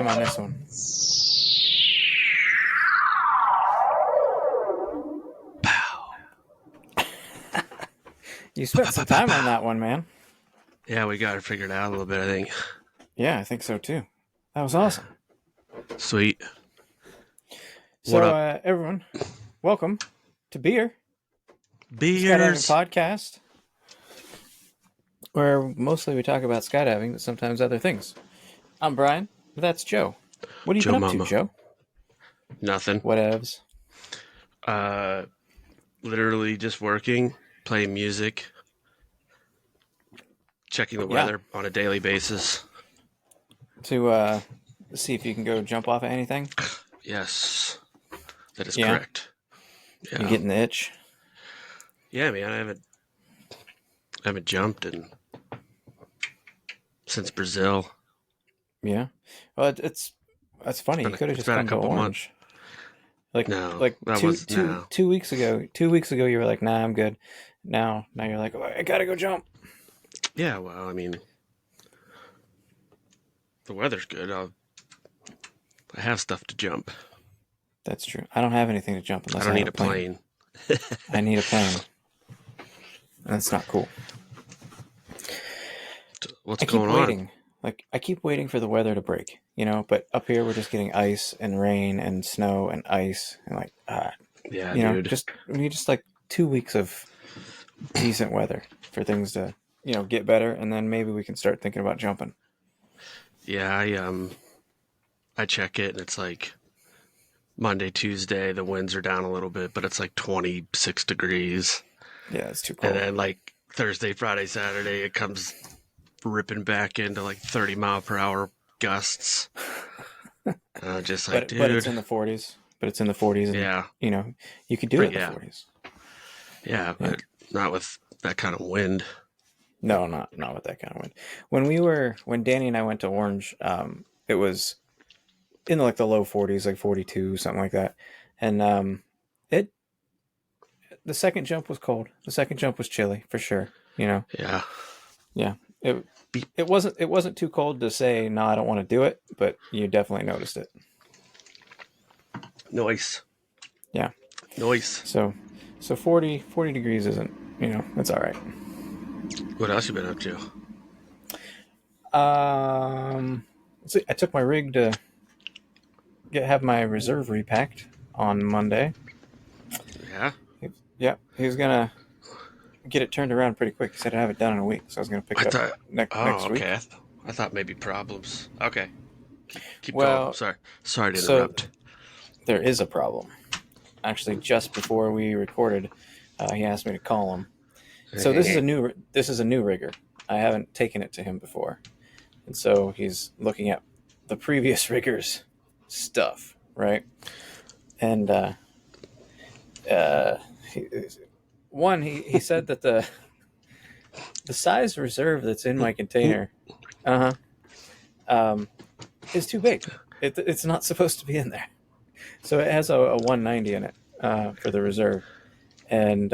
time on this one. Pow. You spent some time on that one, man. Yeah, we got it figured out a little bit, I think. Yeah, I think so too. That was awesome. Sweet. So, What up? everyone, welcome to Beer, Skydiving Beers. Podcast, where mostly we talk about skydiving, but sometimes other things. I'm Brian. That's Joe. What have you Joe been up to, Mama. Joe? Nothing. Whatevs. Uh, Literally just working, playing music, checking the Yeah. weather on a daily basis. To see if you can go jump off of anything. Yes, that is Yeah. correct. You Yeah. getting the itch? Yeah, man. I haven't jumped since Brazil. Yeah. Well, it's funny. You could have It's just been a come to couple months. Orange. Like No, like that two was two no. 2 weeks ago. 2 weeks ago, you were like, "Nah, I'm good." Now you're like, oh, "I gotta go jump." Yeah, well, I mean, the weather's good. I have stuff to jump. That's true. I don't have anything to jump I unless I don't have need a a plane. plane. I need a plane. That's not cool. What's I keep going on? waiting. Like I keep waiting for the weather to break, but up here we're just getting ice and rain and snow and ice and like Yeah, dude. we need just like 2 weeks of decent weather for things to get better, and then maybe we can start thinking about jumping. Yeah, I check it and it's like Monday, Tuesday, the winds are down a little bit, but it's like 26 degrees. Yeah, it's too And cold. then like Thursday, Friday, Saturday, it comes ripping back into like 30-mile-per-hour gusts. Just like, But it's dude. in the 40s. But it's in the 40s, and Yeah, you could do it in the yeah, 40s. yeah, Yeah. but not with that kind of wind. No, not with that kind of wind. When Danny and I went to Orange, it was in like the low 40s, like 42, something like that. And it the second jump was cold. The second jump was chilly for sure. Yeah. Yeah. It Be- it wasn't too cold to say no, I don't want to do it, but you definitely noticed it. Noise. Yeah. Noise. So 40 degrees isn't, it's all right. What else you been up to? Let's see, I took my rig to have my reserve repacked on Monday. Yeah? Yeah, he was gonna get it turned around pretty quick. He said I'd have it done in a week, so I was gonna pick I it up thought. next Oh, week. okay. I thought maybe problems. Okay. Keep going. Well, Sorry to so interrupt. there is a problem. Actually, just before we recorded, he asked me to call him. So this is a new rigger. I haven't taken it to him before, and so he's looking at the previous rigger's stuff, right? And he, he said that the size reserve that's in my container, is too big. It's not supposed to be in there. So it has a 190 in it for the reserve, and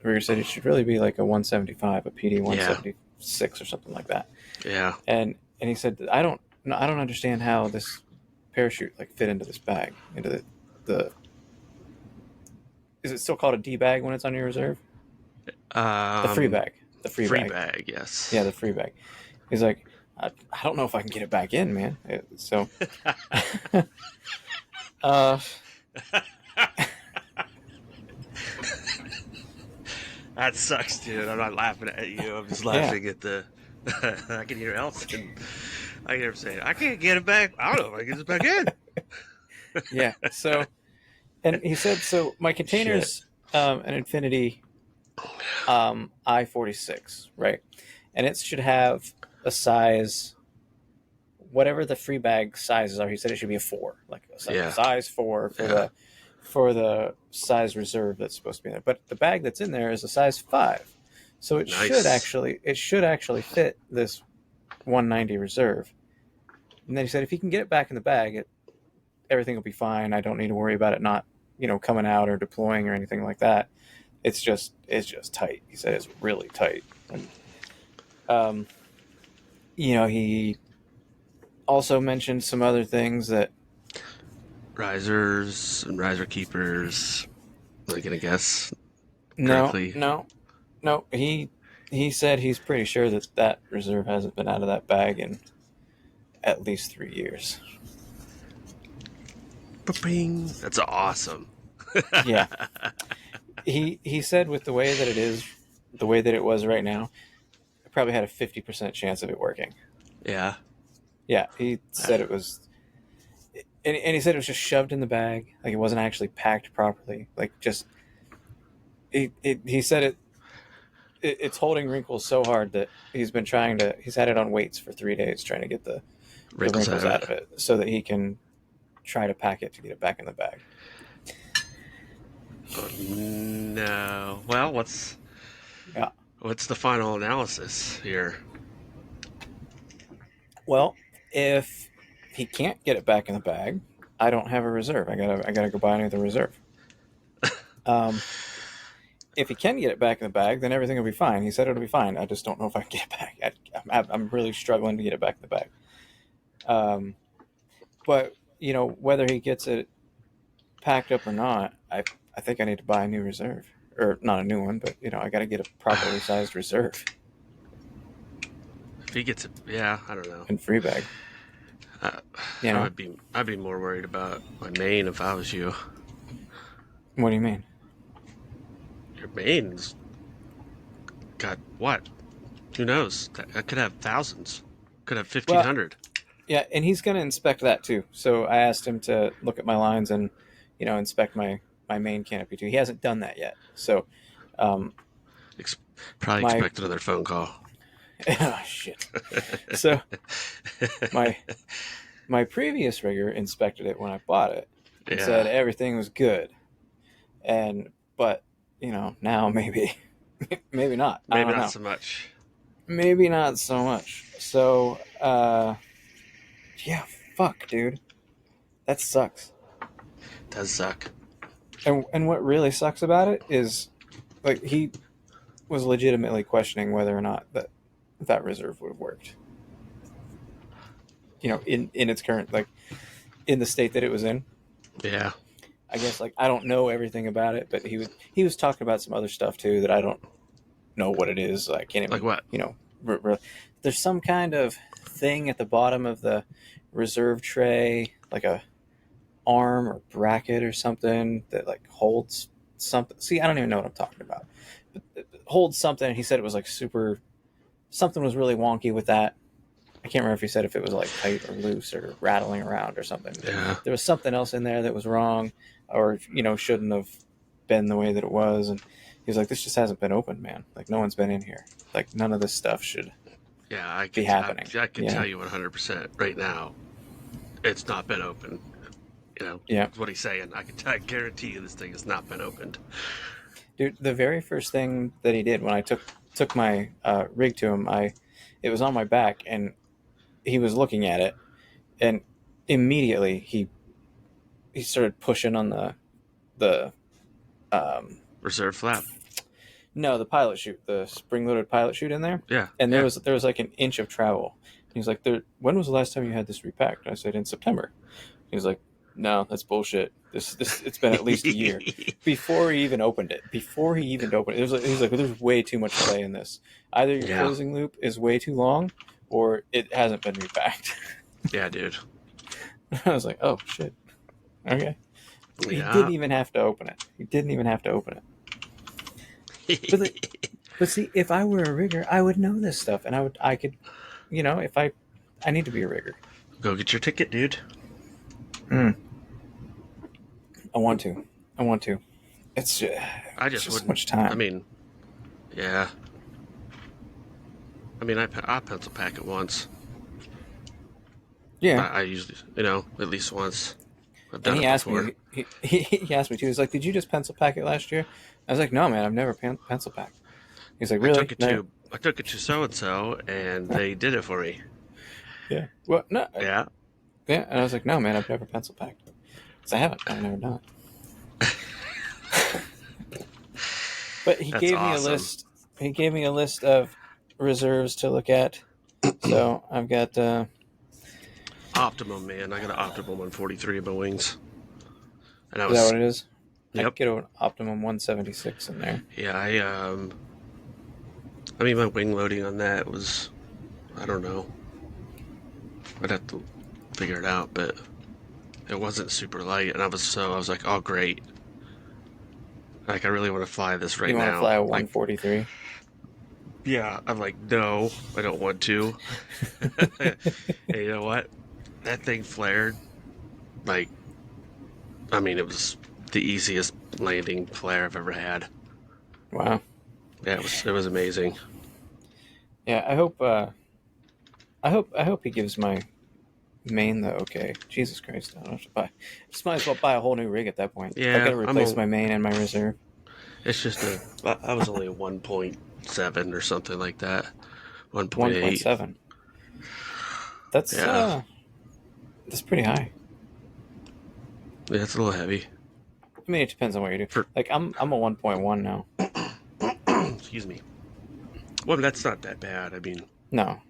Rigger said it should really be like a 175, a PD Yeah. 176 or something like that. Yeah. And he said I don't understand how this parachute like fit into this bag, into the is it still called a D bag when it's on your reserve? The free bag. The free Free bag. bag, yes. Yeah, the free bag. He's like, I don't know if I can get it back in, man. So, That sucks, dude. I'm not laughing at you. I'm just laughing at the. I can hear Elton. I can hear him saying, "I can't get it back. I don't know if I can get it back in." yeah. So, and he said, so my container's an Infinity I-46, right? And it should have a size, whatever the free bag sizes are. He said it should be a 4, like a size 4 for the size reserve that's supposed to be in there. But the bag that's in there is a size 5, so it should actually fit this 190 reserve. And then he said if he can get it back in the bag, everything will be fine. I don't need to worry about it not coming out or deploying or anything like that. It's just tight. He said it's really tight. And, he also mentioned some other things that risers and riser keepers. Am I gonna guess no, correctly? no, no. He said he's pretty sure that that reserve hasn't been out of that bag in at least 3 years. Ba-bing. That's awesome. Yeah. He said with the way that it is, the way that it was right now, it probably had a 50% chance of it working. Yeah. Yeah, he said it was, and he said it was just shoved in the bag, like it wasn't actually packed properly. Like just, he said it's holding wrinkles so hard that he's had it on weights for 3 days trying to get the Wrinkles wrinkles out of it so that he can try to pack it to get it back in the bag. Oh, no. Well, what's the final analysis here? Well, if he can't get it back in the bag, I don't have a reserve. I gotta go buy another reserve. If he can get it back in the bag, then everything will be fine. He said it'll be fine. I just don't know if I can get it back. I'm really struggling to get it back in the bag. But whether he gets it packed up or not, I think I need to buy a new reserve, or not a new one, but I got to get a properly sized reserve. If he gets it, yeah, I don't know. And free bag. I'd be more worried about my main if I was you. What do you mean? Your main's got what? Who knows? That could have thousands. Could have 1,500. Well, yeah, and he's going to inspect that too. So I asked him to look at my lines and inspect my main canopy too. He hasn't done that yet. So probably expect another phone call. Oh shit. So my previous rigger inspected it when I bought it and said everything was good. But now maybe not. Maybe not know. So much. Maybe not so much. So yeah, fuck, dude. That sucks. It does suck. And what really sucks about it is, like, he was legitimately questioning whether or not that reserve would have worked. In its current, like, in the state that it was in. Yeah. I guess, like, I don't know everything about it, but he was talking about some other stuff too that I don't know what it is. I can't even, like what? There's some kind of thing at the bottom of the reserve tray, like a arm or bracket or something that like holds something. See, I don't even know what I'm talking about. But it holds something. He said it was like something was really wonky with that. I can't remember if he said if it was like tight or loose or rattling around or something. Yeah. There was something else in there that was wrong or, shouldn't have been the way that it was. And he was like, this just hasn't been opened, man. Like, no one's been in here. Like, none of this stuff should be happening. I can tell you 100% right now, it's not been opened. Yeah. That's what he's saying. I guarantee you this thing has not been opened. Dude, the very first thing that he did when I took my rig to him, it was on my back, and he was looking at it, and immediately he started pushing on the reserve flap. No, the pilot chute, the spring-loaded pilot chute in there. Yeah. And there was like an inch of travel. He's like, when was the last time you had this repacked? And I said, in September. He's like, no, that's bullshit. This it's been at least a year before he even opened it. He's like, there's way too much play in this. Either your closing loop is way too long, or it hasn't been repacked. Yeah, dude. I was like, oh shit. Okay. Yeah. He didn't even have to open it. But see, if I were a rigger, I would know this stuff, and I could, if I need to be a rigger. Go get your ticket, dude. I want to. It's just, I just wouldn't. So much time. I mean, yeah. I mean, I pencil pack it once. Yeah. I usually, at least once. I've done it before. He asked me too. He's like, "Did you just pencil pack it last year?" I was like, "No, man, I've never pencil packed." He's like, "Really?" I took it to so and so, and they did it for me. Yeah. Well, no. Yeah. Yeah, and I was like, "No, man, I've never pencil packed." Because I've never done it. But he gave me a list. He gave me a list of reserves to look at. So I've got Optimum, man. I got an Optimum 143 of my wings. And I Is that was, what it is? I yep. could get an Optimum 176 in there. Yeah, I mean, my wing loading on that was, I don't know. I'd have to figure it out, but it wasn't super light. And I was like, oh, great. Like, I really want to fly this right You want to now. fly a Like, 143? yeah, I'm like, no, I don't want to. Hey, you know what? That thing flared. Like, I mean, it was the easiest landing flare I've ever had. Wow. Yeah, it was amazing. Yeah, I hope he gives my main the okay. Jesus Christ, I don't have to buy. Just might as well buy a whole new rig at that point. If I got Yeah, to replace my main and my reserve. it's just I was only a 1.7 or something like that. 1.8. 1.7. That's Yeah. that's pretty high. Yeah, it's a little heavy. I mean, it depends on what you do. For Like I'm a 1.1 now. excuse me. Well, that's not that bad. I mean, No,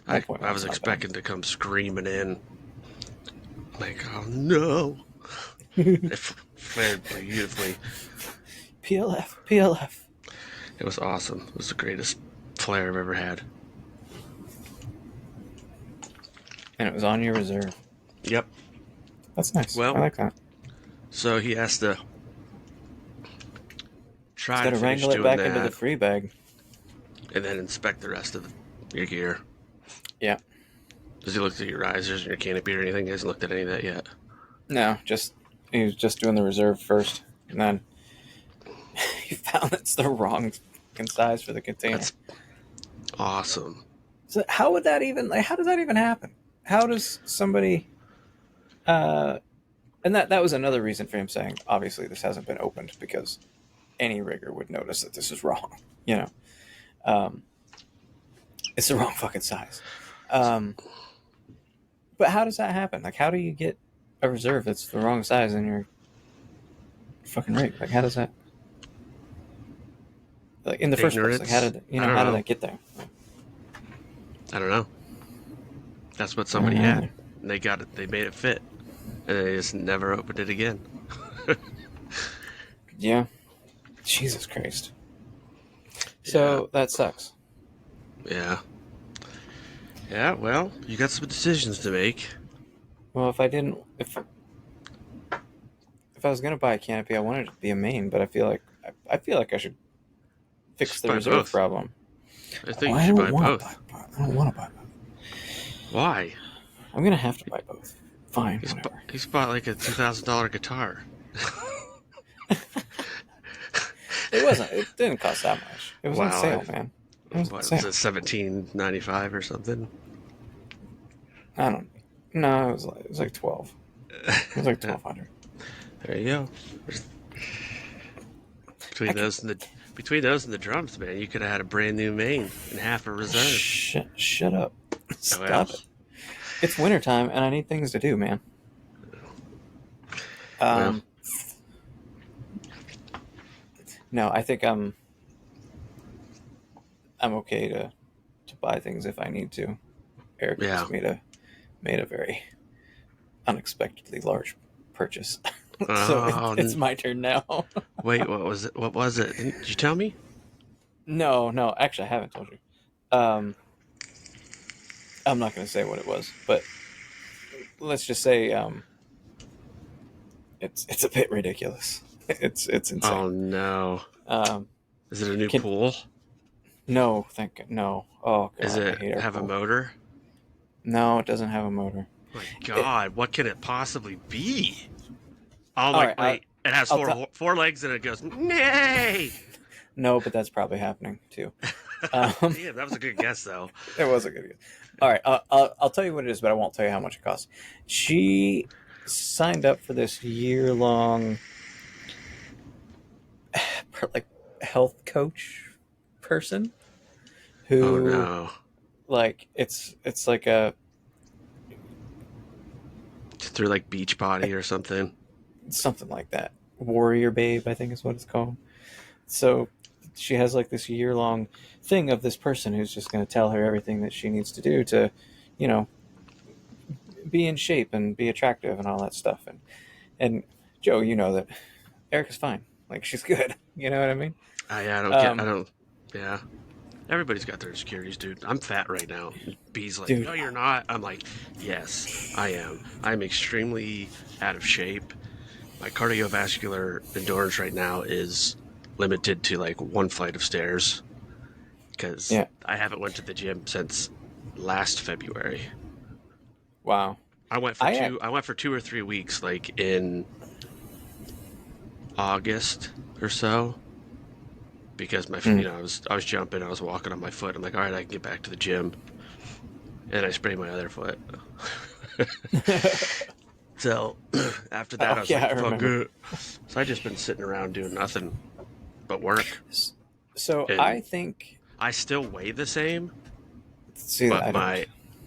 I 1.1 was is not expecting to come screaming in. Like, oh no. It flared beautifully. bad. PLF. It was awesome. It was the greatest flare I've ever had. And it was on your reserve. Yep. That's nice. Well, I like that. so he has to try Got to to finish wrangle it doing back that into the free bag. and then inspect the rest of your gear. Yeah. Has he looked at your risers and your canopy or anything? He hasn't looked at any of that yet. No, he was just doing the reserve first, and then he found it's the wrong size for the container. That's awesome. So how would that even how does that even happen? How does somebody and that was another reason for him saying obviously this hasn't been opened because any rigger would notice that this is wrong, you know. It's the wrong fucking size. But how does that happen? Like how do you get a reserve that's the wrong size in your fucking rig? Like how does that like in the first place? Like how did how did that get there? I don't know. That's what somebody had. And they got it. They made it fit, and they just never opened it again. Yeah. Jesus Christ. So that sucks. Yeah. Yeah. Well, you got some decisions to make. Well, if I was gonna buy a canopy, I wanted it to be a main, but I feel like I should fix the reserve both. problem. I think you should buy both. I don't want to buy both. Why? I'm gonna have to buy both. Fine, whatever. He's bought like a $2,000 guitar. It didn't cost that much. It was on sale, man. What was it, $17.95 or something? I don't. No, it was like 12. It was like 1,200. There you go. Between those and the drums, man, you could have had a brand new main and half a reserve. Shut up. Stop it. It's wintertime and I need things to do, man. No, I think I'm okay to buy things if I need to. Eric just made a very unexpectedly large purchase. So it's my turn now. Wait, what was it? What was it? Did you tell me? No, actually I haven't told you. I'm not going to say what it was, but let's just say it's a bit ridiculous. It's insane. Oh no. Is it a new pool? No, no. Oh god. Does it have a motor? No, it doesn't have a motor. Oh my god, what can it possibly be? Oh my wait. It has four legs and it goes, nay. No, but that's probably happening too. Yeah, that was a good guess though. It was a good guess. All right, I'll tell you what it is, but I won't tell you how much it costs. She signed up for this year-long like health coach person who like it's like a through like Beachbody or something like that. Warrior Babe, I think is what it's called. So she has like this year-long thing of this person who's just going to tell her everything that she needs to do to, be in shape and be attractive and all that stuff. And Joe, you know that Erica's fine. Like she's good. You know what I mean? I don't get. I Um, don't. Yeah. Everybody's got their insecurities, dude. I'm fat right now. B's like, dude. no, you're not. I'm like, yes, I am. I'm extremely out of shape. My cardiovascular endurance right now is limited to like one flight of stairs because Yeah. I haven't went to the gym since last February. Wow. I went for I two. I went for 2 or 3 weeks, like in August or so, because mm. I was jumping, I was walking on my foot. I'm like, all right, I can get back to the gym, and I sprained my other foot. So after that, Oh I was yeah, like, I fuck remember. it. So I just been sitting around doing nothing but work, So I and think. I still weigh the same, See, but I don't. my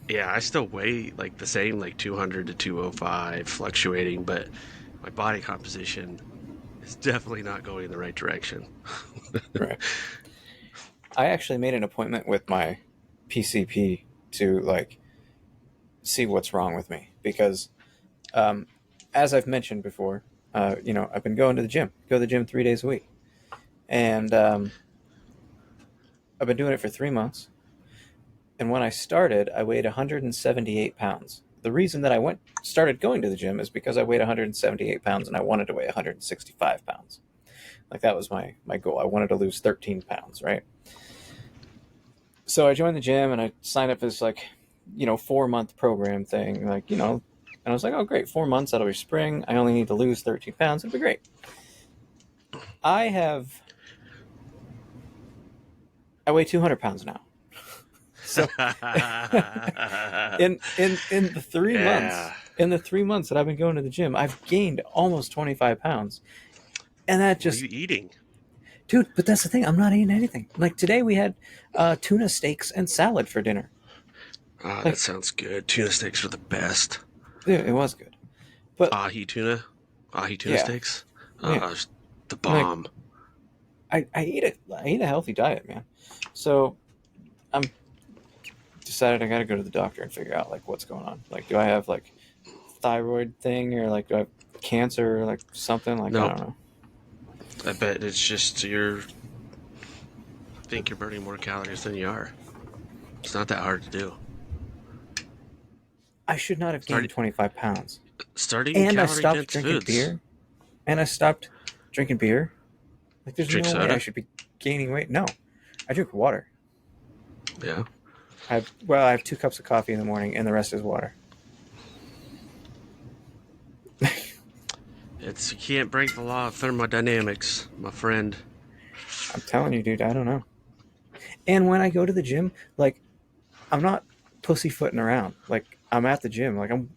yeah, I still weigh like the same, like 200 to 205, fluctuating, but my body composition is definitely not going in the right direction. Right. I actually made an appointment with my PCP to like see what's wrong with me because, um, as I've mentioned before, I've been going to the gym. Go to the gym 3 days a week, and I've been doing it for 3 months. And when I started, I weighed 178 pounds. The reason that I started going to the gym is because I weighed 178 pounds and I wanted to weigh 165 pounds. Like that was my goal. I wanted to lose 13 pounds, right? So I joined the gym and I signed up as like, 4 month program thing, and I was like, oh great, 4 months, that'll be spring. I only need to lose 13 pounds. It'll be great. I weigh 200 pounds now. So in the three months Yeah. in the 3 months that I've been going to the gym, I've gained almost 25 pounds. And that What are just, you eating? dude, but that's the thing. I'm not eating anything. Like today we had tuna steaks and salad for dinner. Ah, that Like, sounds good. Tuna steaks are the best. dude, it was good. But Ahi tuna, ahi tuna yeah, steaks. yeah. It's the Like bomb. I eat a healthy diet, man. So I'm decided I got to go to the doctor and figure out like what's going on. Like, do I have like thyroid thing or like do I have cancer or like something? Like I don't Nope. know. I bet it's just think you're burning more calories than you are. It's not that hard to do. I should not have gained Start 25 pounds. start eating And I calorie stopped dense drinking foods. beer. And I stopped drinking beer. Like, there's Drink no way I soda. should be gaining weight. No, I drink water. Yeah. I have 2 cups of coffee in the morning, and the rest is water. You can't break the law of thermodynamics, my friend. I'm telling you, dude, I don't know. And when I go to the gym, like, I'm not pussyfooting around. Like, I'm at the gym. Like, I'm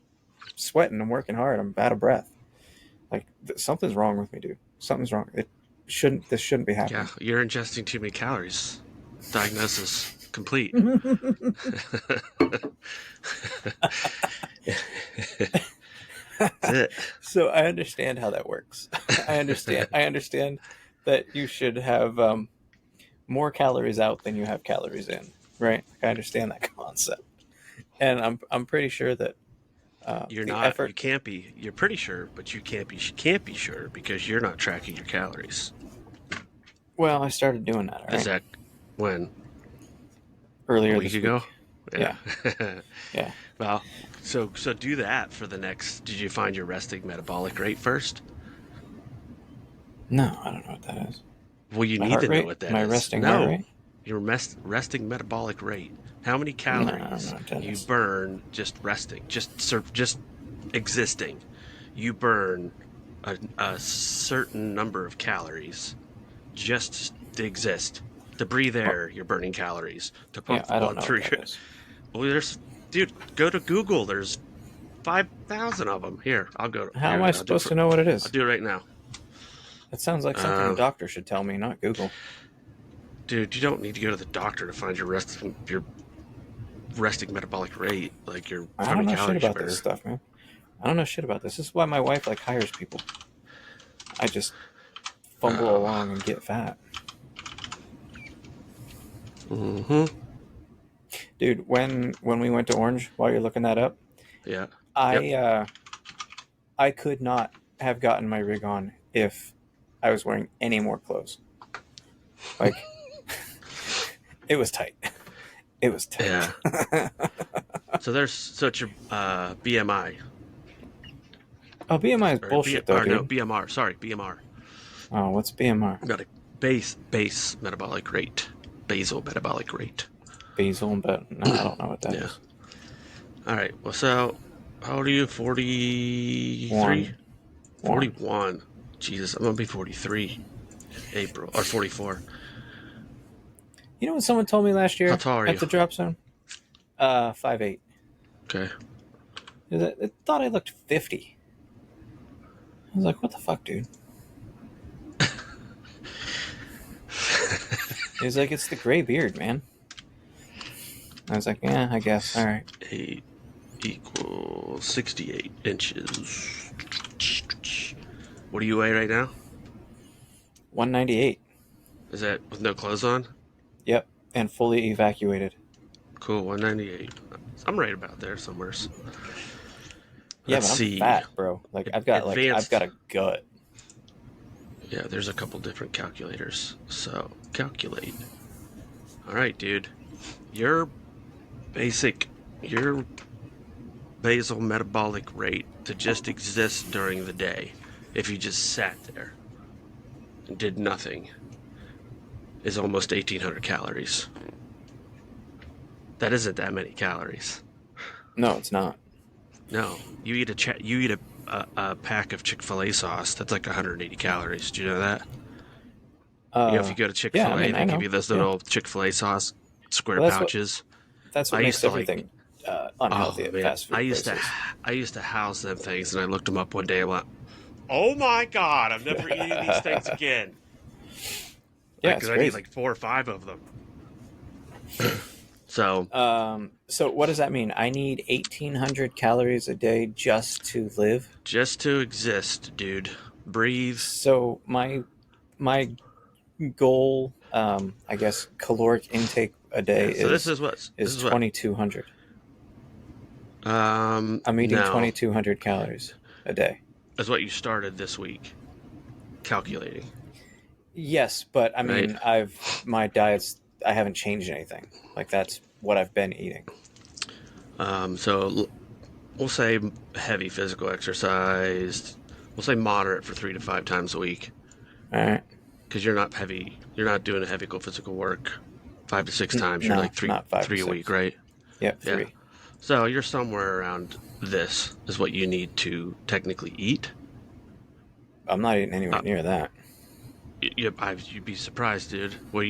sweating. I'm working hard. I'm out of breath. Like, something's wrong with me, dude. Something's wrong. This shouldn't be Yeah, happening. you're ingesting too many calories. Diagnosis complete. That's it. So I understand how that works. I understand. I understand that you should have more calories out than you have calories in, right? I understand that concept, and I'm pretty sure that You're the not. You effort. can't be. You're pretty sure, but you can't be sure because you're not tracking your calories. Well, I started doing that. All Is right, that when a earlier week this ago? week. Yeah. Yeah, yeah. Well, so do that for the next. Did you find your resting metabolic rate first? No, I don't know what that is. Well, you My need heart to know rate. what that My is. resting heart No, rate. your resting metabolic rate. How many No, I don't know calories what that you is. burn just resting, just existing? You burn a certain number of calories just to exist. To breathe Well, air, you're burning calories. To yeah, pump I don't blood know what through that your. is. Well, dude, go to Google. There's 5,000 of them. Here, I'll go. How am Here, I supposed to know what it I'll is? do it right now. That sounds like something a Uh, doctor should tell me, not Google. Dude, you don't need to go to the doctor to find your resting metabolic rate, like your I how don't many know shit calories you about this burn. stuff, man. I don't know shit about this. This is why my wife like hires people. I just fumble Oh. along and get fat. Mm-hmm. Dude, when we went to Orange, while you're looking that up, Yeah. I could not have gotten my rig on if I was wearing any more clothes. Like, it was tight. It was tight. Yeah. So there's such a BMI. Oh, BMI is bullshit, though, dude. No, BMR. Sorry, BMR. Oh, what's BMR? Got a base metabolic rate. Basal metabolic rate. Basal, but no, I don't know what that is. All right. Well, so how old are you? 43? 41. Jesus, I'm going to be 43 in April. Or 44. You know what someone told me last year? How tall are you? At the drop zone? 5'8". Okay. I thought I looked 50. I was like, what the fuck, dude? He's like, it's the gray beard, man. I was like, yeah, I guess. All right. 8 equals 68 inches. What do you weigh right now? 198. Is that with no clothes on? Yep, and fully evacuated. Cool, 198. I'm right about there somewhere. Yeah, but I'm fat, bro. Like I've got a gut. Yeah, there's a couple different calculators. So calculate. All right, dude. Your basal metabolic rate to just exist during the day, if you just sat there and did nothing, is almost 1,800 calories. That isn't that many calories. No, it's not. No, you eat a pack of Chick-fil-A sauce. That's like 180 calories. Do you know that? If you go to Chick-fil-A, they give you those little Chick-fil-A sauce square pouches. That's what makes everything unhealthy at fast food places. I used to house them things, and I looked them up one day. I went, "Oh my god, I'm never eating these things again." Yeah, because I need like 4 or 5 of them. So what does that mean? I need 1,800 calories a day just to live? Just to exist, dude. Breathe. So my goal, I guess, caloric intake a day is 2,200. I'm eating 2,200 calories a day. That's what you started this week calculating. Yes, but I mean, my diet's, I haven't changed anything. Like, that's what I've been eating. So we'll say heavy physical exercise. We'll say moderate for 3 to 5 times a week. All right. Because you're not doing a heavy physical work 5 to 6 times. You're like three a week, right? Yep, 3. Yeah. So you're somewhere around this is what you need to technically eat. I'm not eating anywhere near that. You'd be surprised, dude. When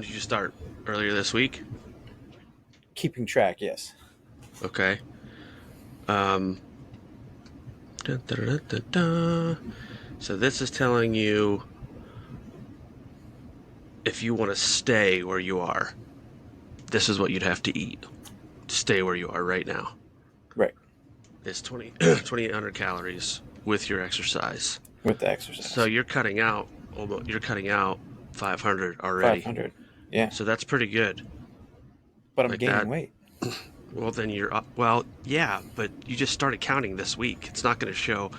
did you start? Earlier this week? Keeping track, yes. Okay. So this is telling you if you want to stay where you are, this is what you'd have to eat to stay where you are right now. Right. It's 2,800 calories with your exercise. With the exercise. So you're cutting out 500 already. 500. Yeah. So that's pretty good. But I'm gaining weight. Well, then you're up. Well, yeah, but you just started counting this week. It's not going to show.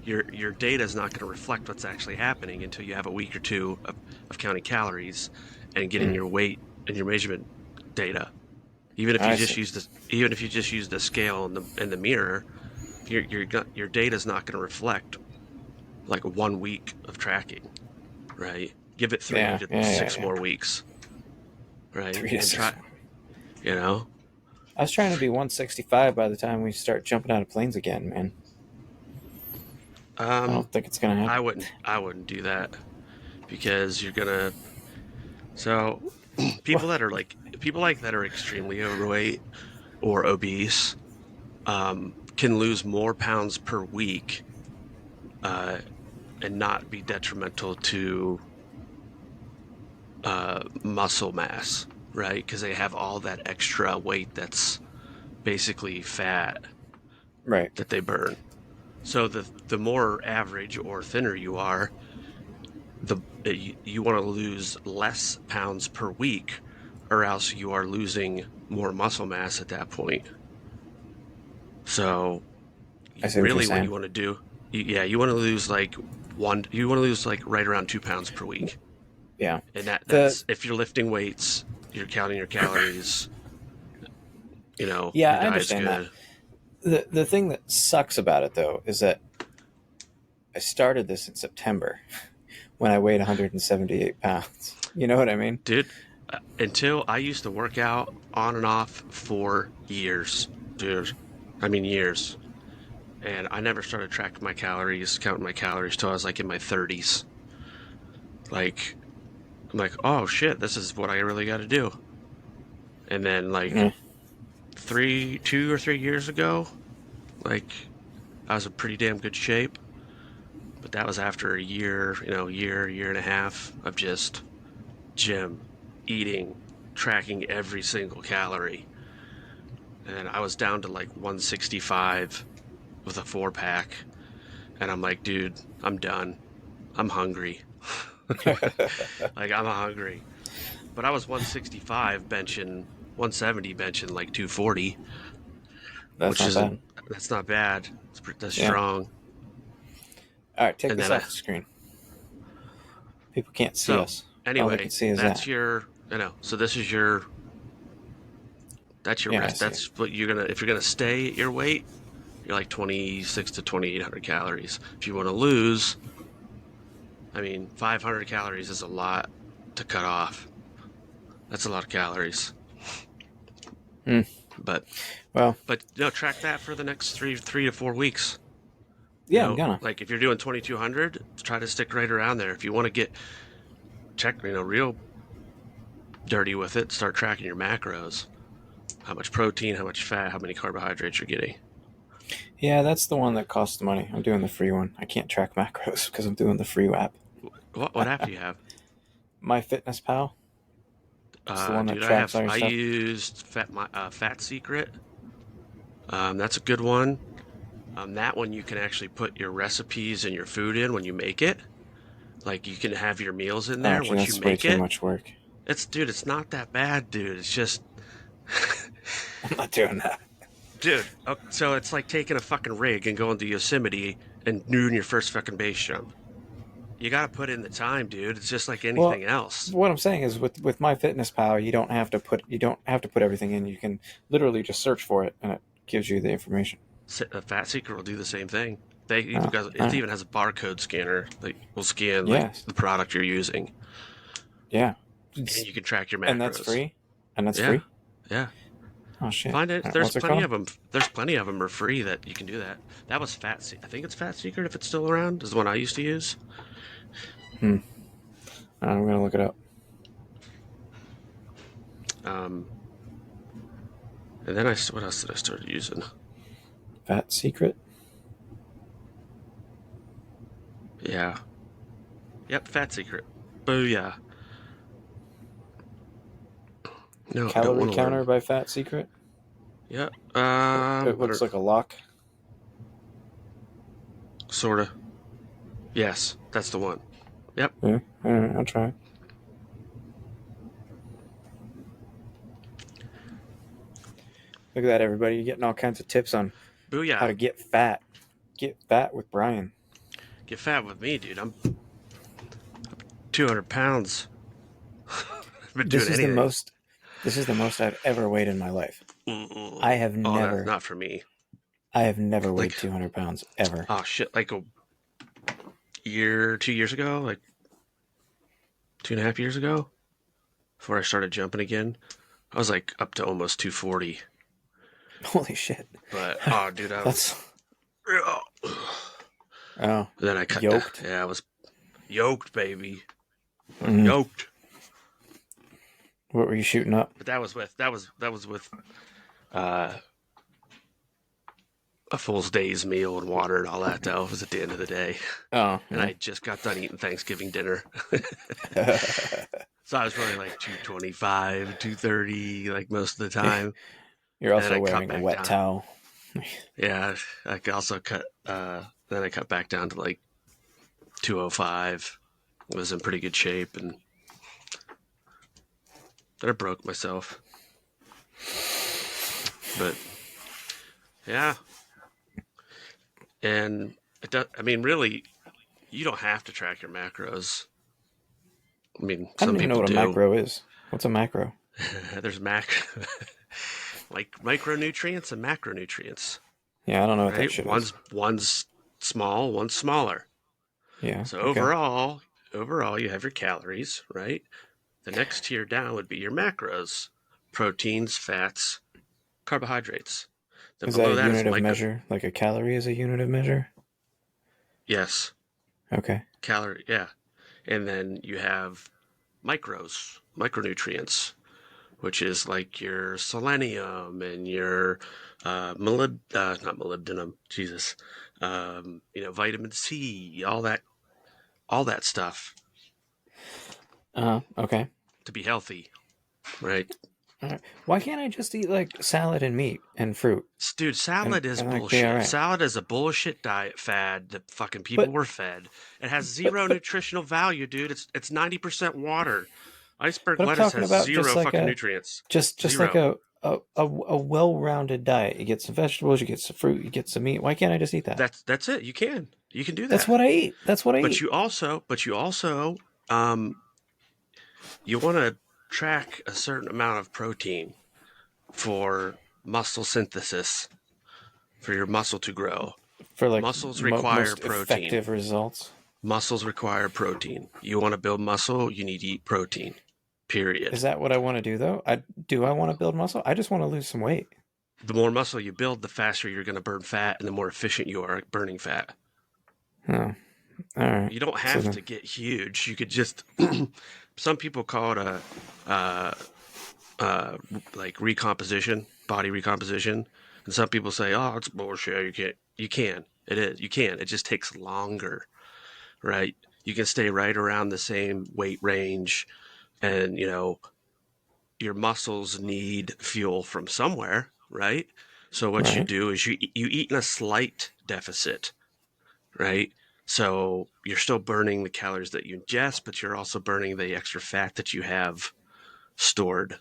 Your data is not going to reflect what's actually happening until you have a week or two of counting calories and getting your weight and your measurement data. Even if you just use the scale in the mirror, your data is not going to reflect like 1 week of tracking, right? Give it 3 to 6 more weeks, right? 3 to 6. You know. I was trying to be 165 by the time we start jumping out of planes again, man. I don't think it's gonna happen. I wouldn't do that because you're gonna. So, people that are extremely overweight or obese can lose more pounds per week and not be detrimental to muscle mass, right? Because they have all that extra weight that's basically fat, right, that they burn. So the more average or thinner you are, you want to lose less pounds per week, or else you are losing more muscle mass at that point. So I see what you're really what saying. you want to do, you want to lose like you want to lose like right around 2 pounds per week. Yeah. And that's if you're lifting weights, you're counting your calories, your Yeah, I diet's understand that. good. The thing that sucks about it though is that I started this in September when I weighed 178 pounds. You know what I mean? Dude, until I used to work out on and off for years, dude. I mean years. And I never started tracking my calories, counting my calories till I was like in my 30s. Like I'm like, "Oh shit, this is what I really got to do." And then like Yeah. 2 or 3 years ago, like I was in pretty damn good shape. But that was after a year, year and a half of just gym, eating, tracking every single calorie. And I was down to like 165 with a 4 pack. And I'm like, dude, I'm done. I'm hungry. Like, I'm hungry. But I was 165 benching, 170 benching like 240, That's which not isn't, bad. that's not bad. That's Yeah. strong. All right, take And this then off the screen. People can't see so us. All they can anyway, see is that's that. so this is that's your Yeah, I rest. see it. That's what if you're gonna stay at your weight, you're like 26 to 2,800 calories. If you want to lose, I mean, 500 calories is a lot to cut off. That's a lot of calories. Hmm. But Well, track that for the next 3 to 4 weeks. yeah, I'm gonna. Like if you're doing 2,200, try to stick right around there. If you want to check, real dirty with it, start tracking your macros. How much protein, how much fat, how many carbohydrates you're getting. Yeah, that's the one that costs money. I'm doing the free one. I can't track macros because I'm doing the free app. What app do you have? MyFitnessPal. It's the one that Dude, tracks all your I stuff. used Fat Secret. That's a good one. That one you can actually put your recipes and your food in when you make it. Like you can have your meals in Oh, there actually, once you that's way make too it. much work. It's not that bad, dude. It's just, I'm not doing that. dude. So it's like taking a fucking rig and going to Yosemite and doing your first fucking base jump. You got to put in the time, dude. It's just like Well, anything else. what I'm saying is with MyFitnessPal, you don't have to put everything in. You can literally just search for it, and it gives you the information. A Fat Secret will do the same thing. They Oh, even all right. even has a barcode scanner that will scan like Yes. the product you're using, Yeah. and you can track your macros. And that's free. And that's Yeah, free. yeah. Oh shit! Find it. All right, There's what's it plenty called? of them. There's plenty of them are free that you can do that. That was I think it's Fat Secret if it's still around. Is the one I used to use. I'm gonna look it up. And then what else did I start using? Fat Secret. Yeah. Yep, Fat Secret. Booyah. No, I don't Calorie want to Counter learn. by Fat Secret. Yep. It looks like a lock. Sorta. Yes, that's the one. Yep. Yeah. All right, I'll try. Look at that, everybody! You're getting all kinds of tips on Booyah. how to get fat. Get fat with Brian. Get fat with me, dude. I'm 200 pounds. This is the most I've ever weighed in my life. I have never. Not for me. I have never weighed 200 pounds ever. Oh shit! Like a 2 years ago, like 2.5 years ago, before I started jumping again, I was like up to almost 240. Holy shit! But dude, I was. Oh. Then I cut. Yoked. Yeah, I was yoked, baby. Mm. Yoked. What were you shooting up? But that was with a full day's meal and water and all that. Though it was at the end of the day. Oh. And I just got done eating Thanksgiving dinner. So I was probably like 225, 230, like most of the time. You're also wearing a wet towel. Yeah, I also cut. Then I cut back down to like 205. I was in pretty good shape, and then I broke myself. But yeah, And it does, I mean, really, you don't have to track your macros. I mean, I some don't even know people what a do. macro is. What's a macro? There's like micronutrients and macronutrients, Yeah, I don't know what that right? shit is. One's small, one's smaller. Yeah, So okay. overall, you have your calories, right? The next tier down would be your macros: proteins, fats, carbohydrates. Then Is that below a that is unit of micro. measure? Like a calorie is a unit of measure? Yes, Okay. calorie. Yeah, and then you have micronutrients, which is like your selenium and your not molybdenum, Jesus, vitamin C, all that stuff Okay. to be healthy, right? All right. Why can't I just eat like salad and meat and fruit Dude, salad is and like be all bullshit. right? Salad is a bullshit diet fad that fucking people But were fed. It has but zero but nutritional value, dude. It's 90% water. Iceberg but I'm lettuce talking has about just zero like fucking a nutrients. just like Zero. a well-rounded diet. You get some vegetables, you get some fruit, you get some meat. Why can't I just eat that? That's it. You can do That's that. what I eat. That's what I But eat. you also um you want to track a certain amount of protein for muscle synthesis, for your muscle to grow. For like Muscles require most protein. effective results. Muscles require protein. You want to build muscle, you need to eat protein. Is Period. that what I want to do though? I want to build muscle? I just want to lose some weight. The more muscle you build, the faster you're going to burn fat and the more efficient you are at burning fat. Oh, all right. You don't So have then, to get huge. You could just, some people call it uh, like recomposition, body recomposition. And some people say, oh, it's bullshit. You can't. You can. It is. You can. It just takes longer, right? You can stay right around the same weight range, and your muscles need fuel from somewhere, right? So what you right. do is you eat in a slight deficit, right? So you're still burning the calories that you ingest, but you're also burning the extra fat that you have stored,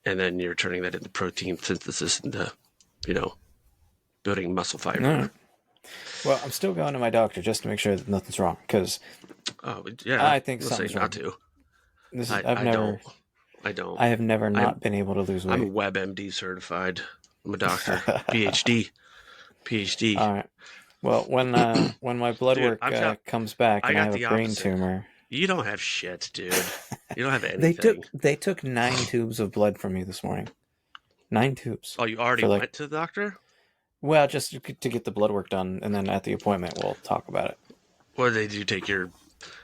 and then you're turning that into protein synthesis into, you know, building muscle All fiber. right. Well, I'm still going to my doctor just to make sure that nothing's wrong because Oh yeah, I think let's say something's not wrong. to. This is I I don't. I don't. I have never I'm not been able to lose I'm weight. WebMD certified. I'm a doctor, PhD, PhD. All right. Well, when my blood Dude, work comes back I and I got have a the brain opposite. tumor, You don't have shit, dude. You don't have they anything. took 9 tubes of blood from me this morning. 9 tubes Oh, you already for like, went to the doctor? well, just to get the blood work done, and then at the appointment we'll talk about it. What did they do? Take your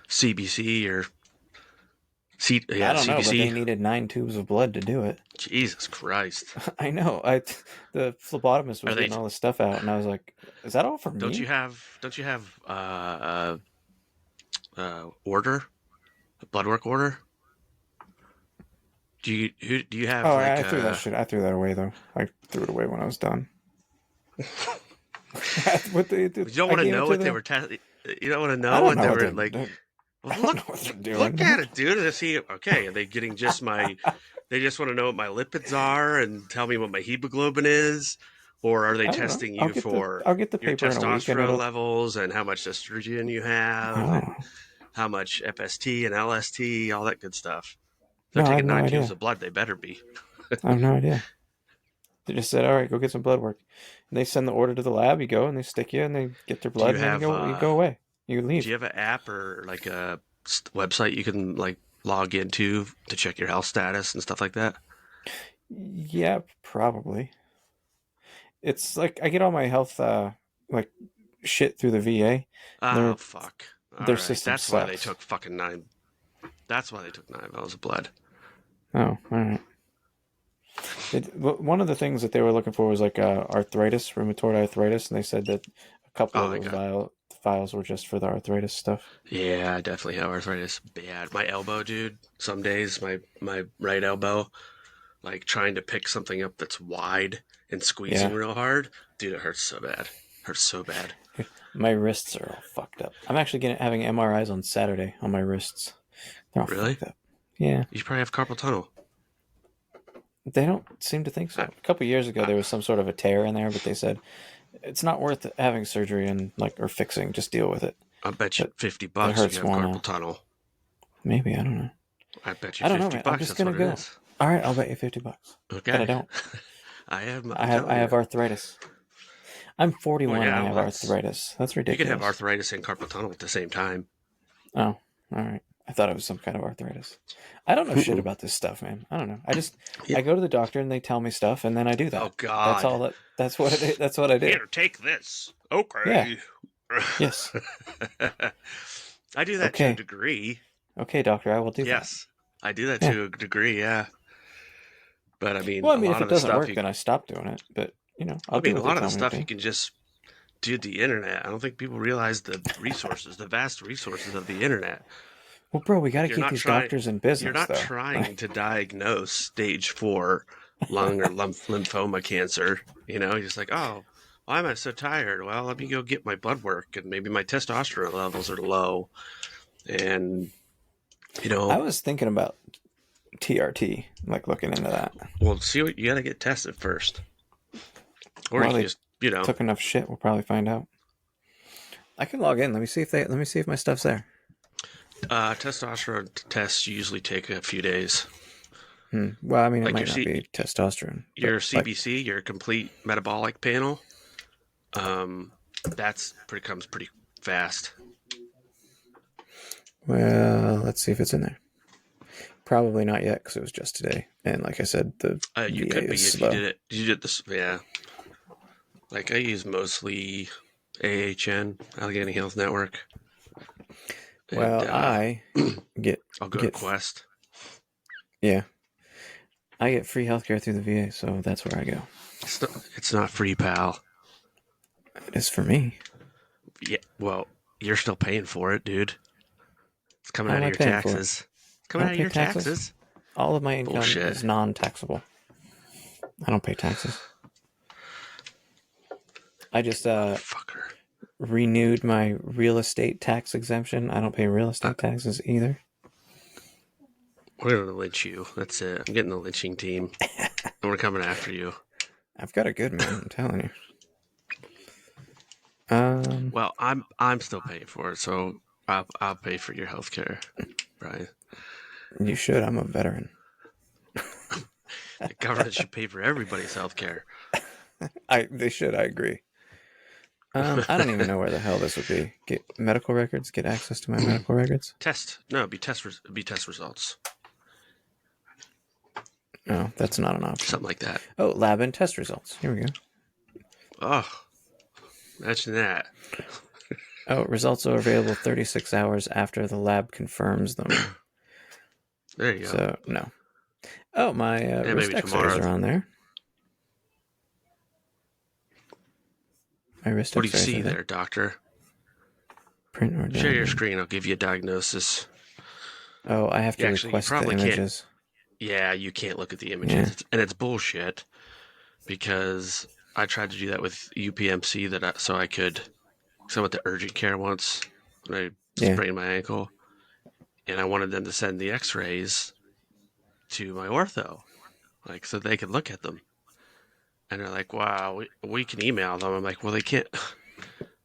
CBC or I don't know, but they CBC? needed 9 tubes of blood to do it. Jesus Christ. I know. The phlebotomist Are was they? getting all this stuff out, and I was like, "Is that all for me?" Don't you have order? A blood work order? Do you have Oh, like I threw that shit. I threw that away though. I threw it away when I was done. What you don't I want to gave it know to what they the. were testing? You don't want to I know don't what know they what were they're like. doing. Well, I don't know what they're look doing. at it, dude, and see. Okay, are they getting just my? They just want to know what my lipids are and tell me what my hemoglobin is, or are they I don't know. testing you for I'll get the your paper in a week, and testosterone it'll. levels and how much estrogen you have and Oh how much FST and LST, all that good stuff? If they're no, I have taking no 9 tubes idea. of blood, they better be. I have no idea. They just said, "All right, go get some blood work." And they send the order to the lab. You go, and they stick you, and they get their Do blood, you and then have you go away. You do you leave. have an app or like a website you can like log into to check your health status and stuff like that? Yeah, probably. It's like I get all my health like shit through the VA. Oh Their fuck. All their right. system That's why they sucks. took fucking nine. That's why they took 9 vials of blood. Oh, all right. One of the things that they were looking for was like arthritis, rheumatoid arthritis, and they said that a couple Oh, of I those got. files were just for the arthritis stuff. Yeah, I definitely have arthritis. Bad. My elbow, dude. Some days, my right elbow, like trying to pick something up that's wide and squeezing Yeah, real hard, dude, it hurts so bad. Hurts so bad. my wrists are all fucked up. I'm actually having MRIs on Saturday on my wrists. They're all Really? fucked up. Yeah, You should probably have carpal tunnel. they don't seem to think so. I, A couple years ago, I, there was some sort of a tear in there, but they said It's not worth having surgery and or fixing. Just deal with it. I bet you But $50 it you hurts have more carpal now. tunnel. Maybe, I don't know. I bet you I don't know, 50 man. I'm bucks. just That's gonna what it go. is. All right, I'll bet you $50. But I Okay. don't. I'm I telling have you. arthritis. I'm Well, 41 and I yeah, have well, that's arthritis. That's you could have ridiculous. arthritis and carpal tunnel at the same time. Oh, all right. I thought it was some kind of arthritis. I don't know shit about this stuff, man. I don't know. Yeah. I go to the doctor and they tell me stuff and then I do Oh that. That's God. all that's what it is. That's what I do. Here, take this. Yeah. Okay. Yes. I do that to a Okay. degree. Okay, doctor, I will do that. Yes, I do that Yeah. to a degree. Yeah, but I mean, Well, I a mean, if lot it of the doesn't stuff work, you. then I stop doing it. But I I'll do mean, a what they lot of the tell me to stuff you do. can just do the internet. I don't think people realize the resources, the vast resources of the internet. Well, bro, we got to You're keep not these trying. doctors in You're business, not though. trying to diagnose stage 4 lung or lymphoma cancer. You're just like, oh, why am I so tired? Well, let me go get my blood work, and maybe my testosterone levels are low, and I was thinking about TRT, looking into that. well, see what you got to get tested first, or Well, you they just took enough shit. We'll probably find out. I can log in. Let me see if my stuff's there. Testosterone tests usually take a few days. Well, I mean, it Like might not be testosterone. your But CBC, your complete metabolic panel, that's comes pretty fast. well, let's see if it's in there. Probably not yet because it was just today. And like I said, the You VA could be is if slow. you did it. You did this, yeah. Like I use mostly AHN, Allegheny Health Network. Well, And, I get I'll go to Quest. Yeah, I get free healthcare through the VA, so that's where I go. It's not free, pal. It is for me. Yeah, well, you're still paying for it, dude. It's coming out of your taxes. It's coming out of your taxes. All of my income Bullshit. is non-taxable. I don't pay taxes. I just Fucker. renewed my real estate tax exemption. I don't pay real estate taxes either. We're gonna lynch you. That's it. I'm getting the lynching team, and we're coming after you. I've got a good man. I'm telling you. Well, I'm still paying for it, so I'll pay for your health care, Brian. You should. I'm a veteran. The government should pay for everybody's health care. They should. I agree. I don't even know where the hell this would be. Get medical records. Get access to my medical records. It'd be test results. No, that's not an option. Something like that. Oh, lab and test results. Here we go. Oh, imagine that. Oh, results are available 36 hours after the lab confirms them. There you go. So, no. Oh, my wrist x-rays are on there. My wrist What do you x-rays see are there, doctor? Print or Share your download. screen. I'll give you a diagnosis. Oh, I have to request the images. Yeah, you can't look at the images. And it's bullshit because I tried to do that with UPMC so I went to urgent care once when I sprained my ankle, and I wanted them to send the x-rays to my ortho, so they could look at them. And they're like, wow, we can email them. I'm like, well, they can't.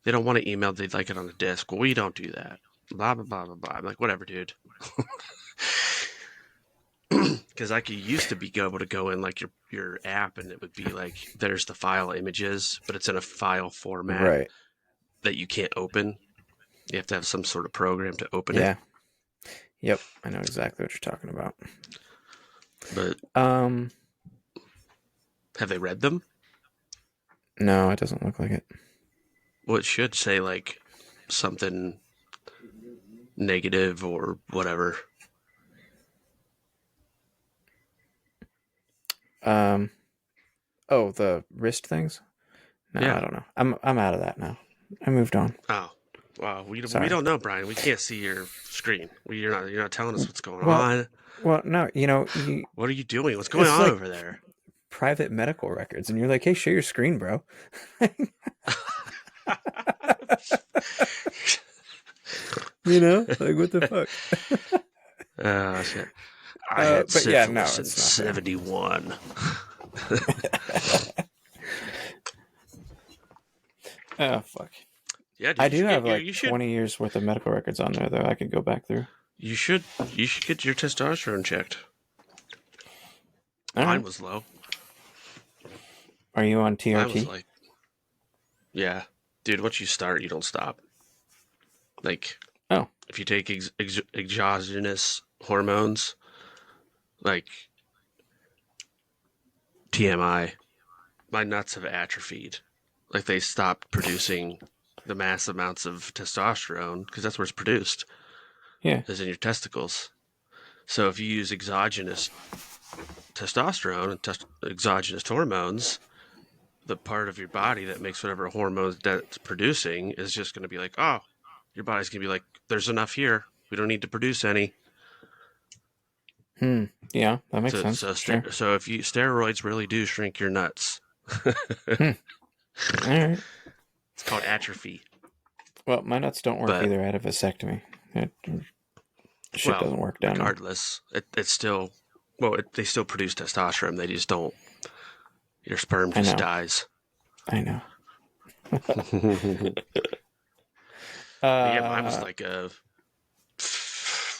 They don't want to email. They'd like it on a disc. Well, we don't do that. Blah, blah, blah, blah, blah. I'm like, whatever, dude. Because used to be able to go in your app and it would be like, there's the file images, but it's in a file format that you can't open. You have to have some sort of program to open it. Yeah. Yep. I know exactly what you're talking about. But have they read them? No, it doesn't look like it. Well, it should say something negative or whatever. Oh, the wrist things? No, yeah. I don't know. I'm out of that now. I moved on. Oh, wow. We don't know, Brian. We can't see your screen. You're not telling us what's going on. Well, no, what are you doing? What's going on over there? Private medical records, and you're like, hey, share your screen, bro. What the fuck? Oh, shit. I had syphilis in 71. Oh fuck. Yeah, dude, I you do should have get your, like you should 20 years worth of medical records on there though. I could go back through. you should get your testosterone checked. All Mine right. was low. Are you on Mine was TRT? like, yeah, dude. Once you start, you don't stop. Like, Oh, if you take exogenous hormones, like TMI, my nuts have atrophied. Like they stopped producing the mass amounts of testosterone because that's where it's produced, yeah. is in your testicles. So if you use exogenous testosterone and exogenous hormones, the part of your body that makes whatever hormones that's producing is just going to be like, oh, your body's going to be like, there's enough here. We don't need to produce any. Yeah, that makes So, sense. so, Sure. so if you steroids really do shrink your nuts. Hmm. All right. It's called atrophy. Well, my nuts don't work But either. I had a vasectomy. Shit well, doesn't work down there. regardless, it's still they still produce testosterone. They just don't. Your sperm just dies. I know. Yeah, mine was like a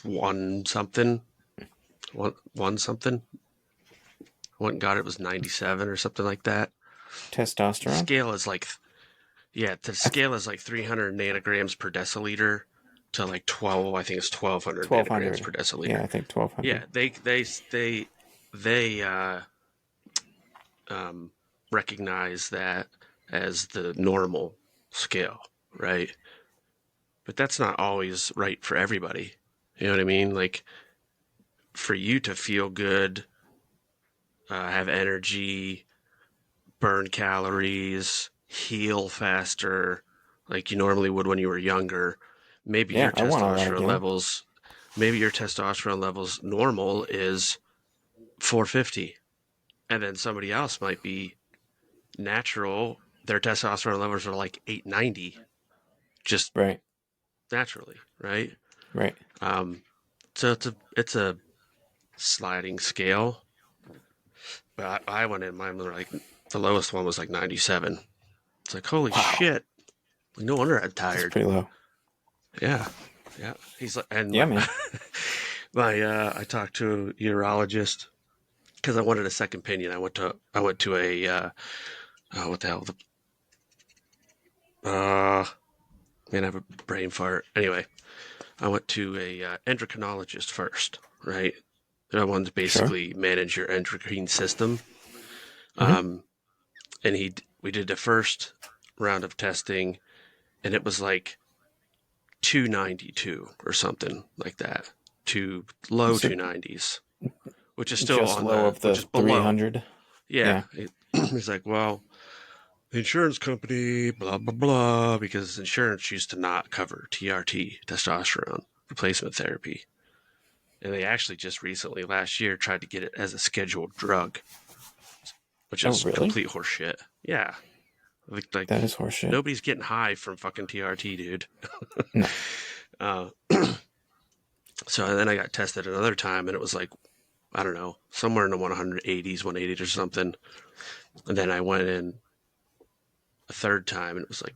one something. One something. I went and got it, was 97 or something like that. Testosterone? Scale is like, yeah, the scale is like 300 nanograms per deciliter to like 12. I think it's 1200 nanograms per deciliter. Yeah, I think 1200. Yeah, they recognize that as the normal scale, right? But that's not always right for everybody. You know what I mean? Like, for you to feel good, have energy, burn calories, heal faster, like you normally would when you were younger, maybe Yeah, your I want all that testosterone again. levels, maybe your testosterone levels normal is 450, and then somebody else might be natural. Their testosterone levels are like 890, just Right. naturally, right? Right. So it's a sliding scale. But I went in, mine was like the lowest one was like 97. It's like, holy shit! Like, no wonder I'm That's tired. pretty low. Yeah, yeah. He's like, and Yeah, man. I talked to a urologist because I wanted a second opinion. I went to a what the hell? Man, I have a brain fart. Anyway, I went to a endocrinologist first, right? I wanted to basically manage your endocrine system. And we did the first round of testing, and it was like 292 or something like that, to low 290s, which is still just on low of the which is below. 300. Yeah. He's like, well, the insurance company, blah, blah, blah, because insurance used to not cover TRT, testosterone replacement therapy. And they actually just recently, last year, tried to get it as a scheduled drug, which is complete horseshit. Yeah. Like that is horseshit. Nobody's getting high from fucking TRT, dude. No. So then I got tested another time, and it was like, I don't know, somewhere in the 180s, 180s or something. And then I went in a third time, and it was like,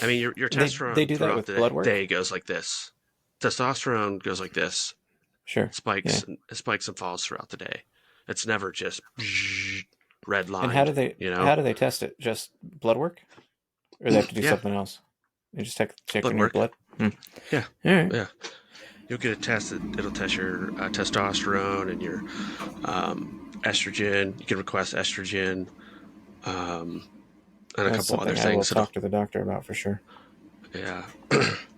I mean, your testosterone they do that with blood work? day goes like this. Testosterone goes like this. Sure. Spikes and falls throughout the day. It's never just red line. And how do they test it? Just blood work? Or they have to do something else? They just check your blood? Yeah. All right. Yeah. You'll get a test it'll test your testosterone and your estrogen. You can request estrogen, and That's a couple other things. I will talk to the doctor about for sure. Yeah.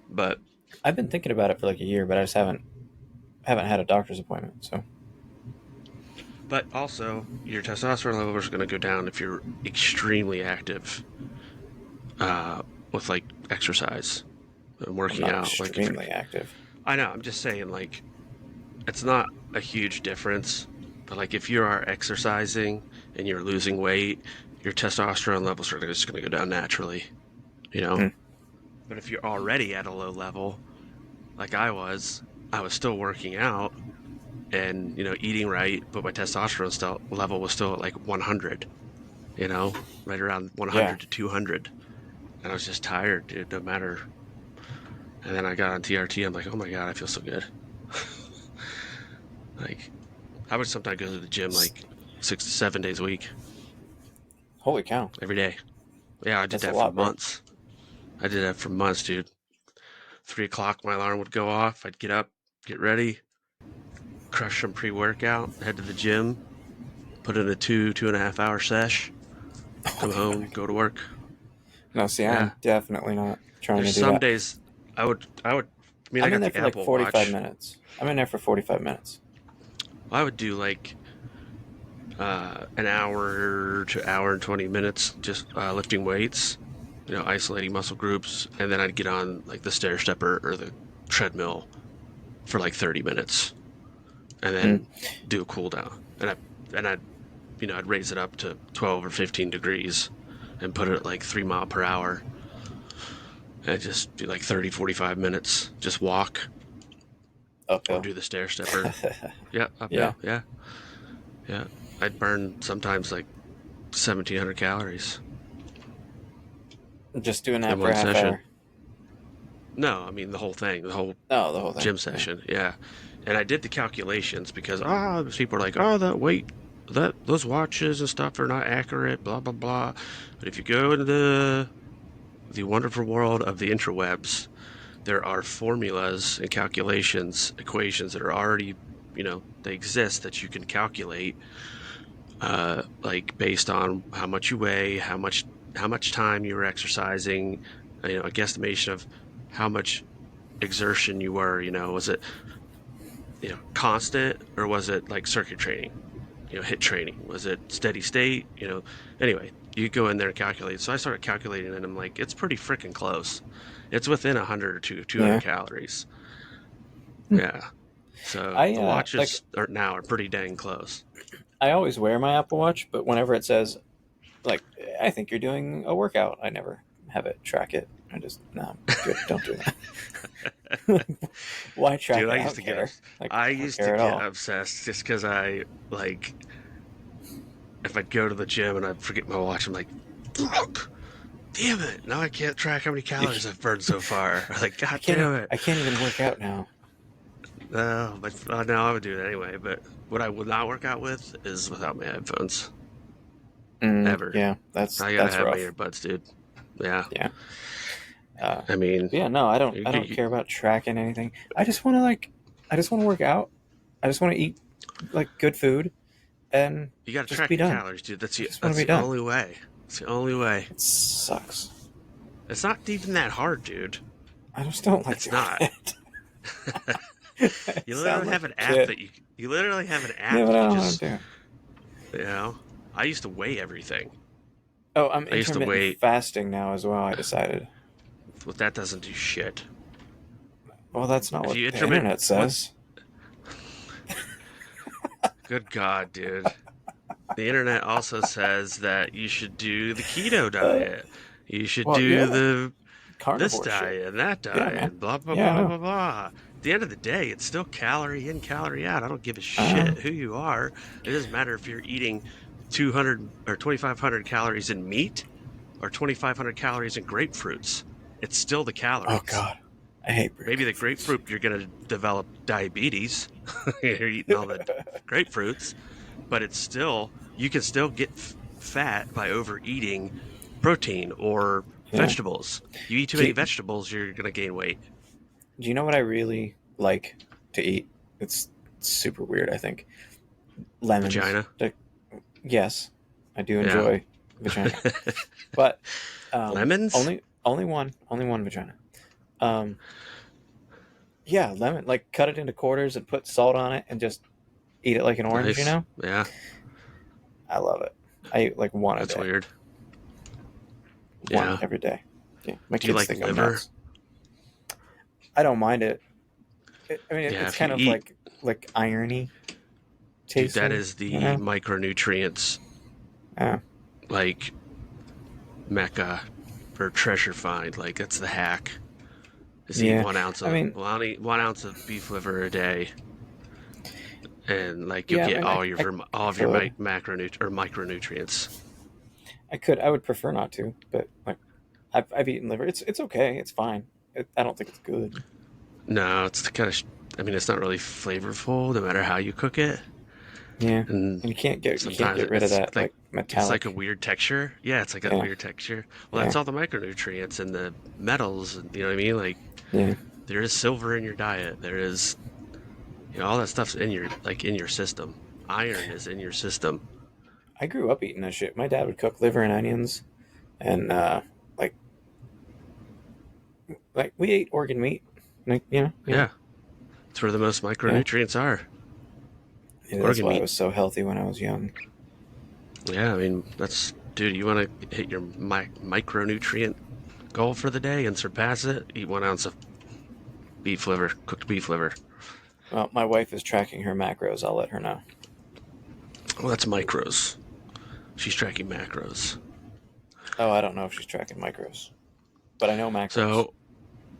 But I've been thinking about it for like a year, but I just haven't had a doctor's appointment. So. But also, your testosterone levels are going to go down if you're extremely active with like exercise and working out. Extremely active. I know. I'm just saying, like, it's not a huge difference, but like if you are exercising and you're losing weight, your testosterone levels are just going to go down naturally, you know. But if you're already at a low level, like I was still working out and, eating right, but my testosterone level was still at like 100, right around 100 to 200. and I was just tired, dude. No matter. And then I got on TRT. I'm like, oh my god, I feel so good. Like, I would sometimes go to the gym like 6 to 7 days a week, Holy cow. every day. Yeah, I did That's a that for lot, bro. months. I did that for months, dude. 3 o'clock, my alarm would go off. I'd get up, get ready, crush some pre-workout, head to the gym, put in a 2.5 hour sesh, come home, go to work. No, see, Yeah. I'm definitely not trying There's to do some that. days I mean, I I'm in got there the for like Apple 45 Watch. minutes. I'm in there for 45 minutes. I would do like an hour to hour and 20 minutes just lifting weights, isolating muscle groups, and then I'd get on like the stair stepper or the treadmill for like 30 minutes, and Mm. then do a cool down. I'd raise it up to 12 or 15 degrees, and put it at like 3 mile per hour, and just do like 30, 45 minutes, just walk or Uphill. do the stair stepper. Yeah, Yeah. uphill. Yeah, yeah. I'd burn sometimes like 1,700 calories Just doing that in for a one half session. hour. No, I mean the whole thing, the whole Oh, the whole thing. gym session. Yeah. And I did the calculations because people are like, oh, that weight, those watches and stuff are not accurate, blah blah blah. But if you go into the wonderful world of the interwebs, there are formulas and calculations, equations that are already, they exist that you can calculate, like based on how much you weigh, how much time you were exercising, a guesstimation of how much exertion you were. Was it constant, or was it like circuit training, hit training? Was it steady state? Anyway, you go in there and calculate. So I started calculating, and I'm like, it's pretty freaking close. It's within 100 or 200 Yeah. calories. Hmm. Yeah. So I the watches like are pretty dang close. I always wear my Apple Watch, but whenever it says like I think you're doing a workout, I never have it track it. I just no, good, don't do that. Why track Dude, it? I I used don't to care. Like I I don't used to care at get all. obsessed just because I like, if I'd go to the gym and I'd forget my watch, I'm like, fuck, damn it! Now I can't track how many You, calories I've burned so far. Like, I god can't. damn it! I can't even work out now. No, but no, I would do it anyway. But what I would not work out with is without my headphones. Ever. Yeah, I gotta that's have my rough. earbuds, dude. Yeah. Yeah. Uh, I mean, yeah. No, I don't. you, I don't you, care about tracking anything. I just want to like. I just want to work out. I just want to eat like good food and you gotta just track be your done. calories, dude. That's I the just want that's to be the done. only way. It's the only way. It sucks. It's not even that hard, dude. I just don't like It's doing not. it. I You sound literally like have an a app kid. that you literally have an Yeah, app but that I you don't want just, to do it. you know. I used to weigh everything. Oh, I'm I used to intermittent weigh. fasting now as well. I decided. Well, that doesn't do shit. Well, that's not If what you the intermittent, internet what? says. Good God, dude. The internet also says that you should do the keto Uh, diet. You should well, do yeah, this carnivore shit. diet and that Yeah, man. diet, blah blah Yeah, I blah know. blah blah. At the end of the day, it's still calorie in, calorie out. I don't give a Uh, shit who you are. It doesn't matter if you're eating 200 or 2,500 calories in meat or 2,500 calories in grapefruits. It's still the oh calories. God, I hate Maybe the grapefruits. grapefruit, you're gonna develop diabetes. You're eating all the grapefruits, but it's still, you can still get fat by overeating protein or Yeah. vegetables. You eat too many Do, vegetables, you're gonna gain weight. do you know what I really like to eat? It's super weird. I think lemons. Vagina. Yes, I do Yeah. enjoy vagina, but Lemons. only one vagina. Um, yeah, lemon. Like cut it into quarters and put salt on it and just eat it like an orange. You Nice. know, Yeah, I love it. I eat like one a that's day, weird. one Yeah. every day. Yeah, my Do you kids like think I'm liver? nuts. I don't mind it. I mean, Yeah, it's if you kind of eat, like irony dude, that tasting. is You the know. micronutrients, Yeah. like mecca or treasure find. Like, that's the hack. Is eat Yeah. one ounce I of mean, well, I'll eat 1 ounce of beef liver a day, and like you'll yeah. I get mean, all your I all of your could. macronutrients. I could. I would prefer not to, but like I've eaten liver. It's okay. It's fine. I don't think it's good. No, it's the kind of. I mean, it's not really flavorful, no matter how you cook it. Yeah, And and you can't sometimes get rid of that like it's like a metallic. weird texture. Yeah, it's like a Yeah, weird texture. Well, yeah, that's all the micronutrients and the metals. And you know what I mean? Like yeah. there is silver in your diet. There is, all that stuff's in your system. Iron is in your system. I grew up eating that shit. My dad would cook liver and onions, and like we ate organ meat. Like Yeah, it's where the most yeah. micronutrients are. Maybe that's Organ why I meat. was so healthy when I was young. Yeah, I mean that's dude. You want to hit your micronutrient goal for the day and surpass it? Eat 1 ounce of beef liver, cooked beef liver. Well, my wife is tracking her macros. I'll let her know. Well, that's micros. She's tracking macros. Oh, I don't know if she's tracking micros, but I know macros. So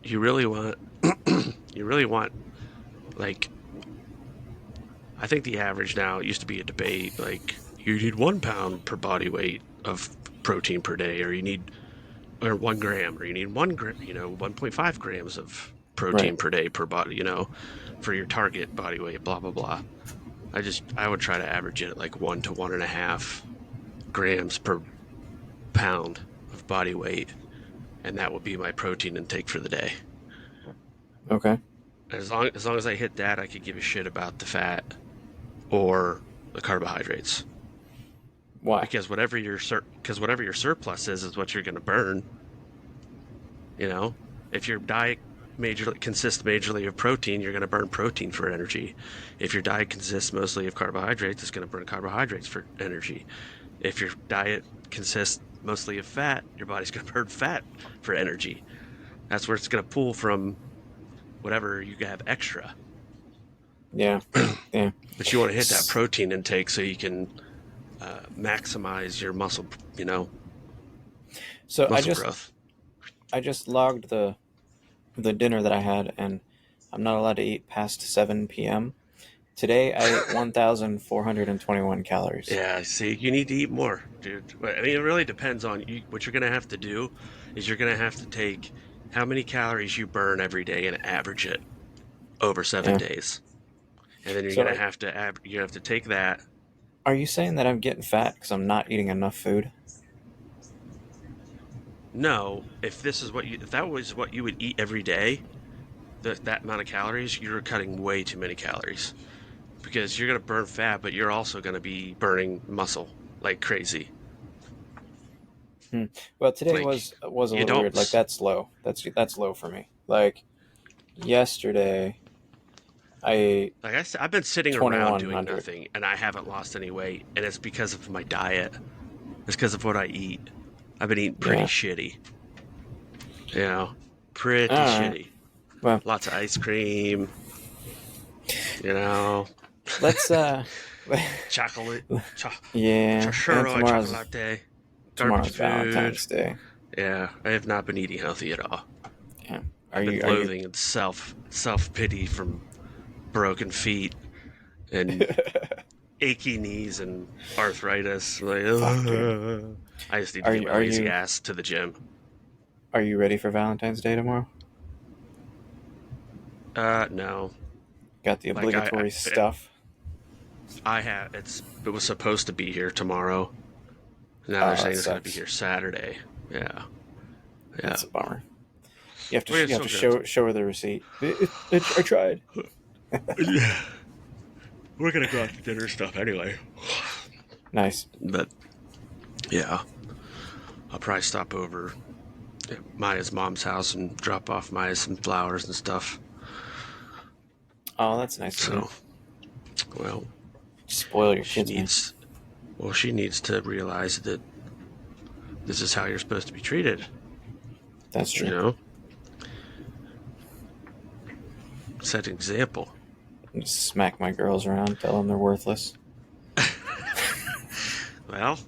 you really want, you really want, like, I think the average now, it used to be a debate, like, you need 1 pound per body weight of protein per day, or you need, or 1 gram, or you need 1 gram, 1.5 grams of Right. protein per day per body, for your target body weight, blah, blah, blah. I would try to average it at like 1 to 1.5 grams per pound of body weight, and that will be my protein intake for the day. Okay. As long as I hit that, I could give a shit about the fat or the carbohydrates. Why? Because whatever your surplus is what you're going to burn. If your diet consists majorly of protein, you're going to burn protein for energy. If your diet consists mostly of carbohydrates, it's going to burn carbohydrates for energy. If your diet consists mostly of fat, your body's going to burn fat for energy. That's where it's going to pull from whatever you have extra. Yeah. Yeah. But you want to hit that protein intake so you can maximize your So muscle growth. I just logged the dinner that I had, and I'm not allowed to eat past 7 p.m. Today I ate 1,421 calories. Yeah, see, you need to eat more, dude. But, I mean, it really depends on you. What you're going to have to do is you're going to have to take how many calories you burn every day and average it over 7 days. And then you're So going to you have to take that. are you saying that I'm getting fat because I'm not eating enough food? No, if that was what you would eat every day, that amount of calories, you're cutting way too many calories. Because you're going to burn fat, but you're also going to be burning muscle like crazy. Well, today Like, was a little weird. Like don't. that's low. That's low for me. Like yesterday, I ate Like I've been sitting around doing 2,100. nothing, and I haven't lost any weight, and it's because of my diet. It's because of what I eat. I've been eating pretty Yeah. shitty. Pretty All right. shitty. Well, Lots of ice cream. You know, let's chocolate. yeah. And Churro chocolate. tomorrow's Garbage food. Valentine's Day. Yeah, I have not been eating healthy at all. Yeah. I've been loathing and self pity from broken feet and achy knees and arthritis. Like, I just need to get my lazy ass to the gym. Are you ready for Valentine's Day tomorrow? No. Got the obligatory stuff. It was supposed to be here tomorrow. Now they're saying it's going to be here Saturday. Yeah. That's a bummer. You have to show her the receipt. I tried. We're gonna go out to dinner stuff anyway. Nice. But yeah, I'll probably stop over at Maya's mom's house and drop off Maya some flowers and stuff. Oh, that's nice. So, well, spoil your kids. She needs to realize that this is how you're supposed to be treated. That's true. Set an example. Just smack my girls around, tell them they're worthless. Well,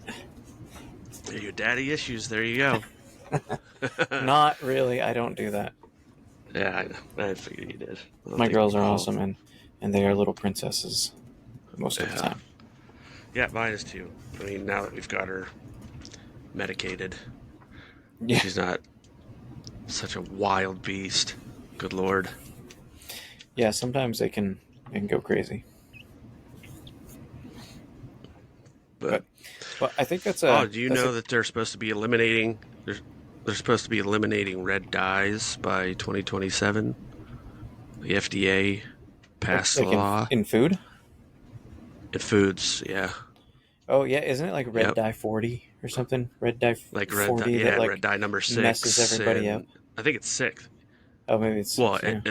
your daddy issues. There you go. Not really. I don't do that. Yeah, I figured you did. My girls are awesome, and they are little princesses most of the time. Yeah, mine is too. I mean, now that we've got her medicated, yeah. she's not such a wild beast. Good Lord. Yeah, sometimes they can go crazy. But well, I think that's a. Oh, do you know that they're supposed to be eliminating? They're supposed to be eliminating red dyes by 2027. The FDA passed the law in food. in foods. Yeah. Oh yeah, isn't it like red dye 40 or something? Red dye like 40 yeah, that like red dye number 6 messes everybody up. I think it's 6. Oh, maybe it's 6. Well, Yeah,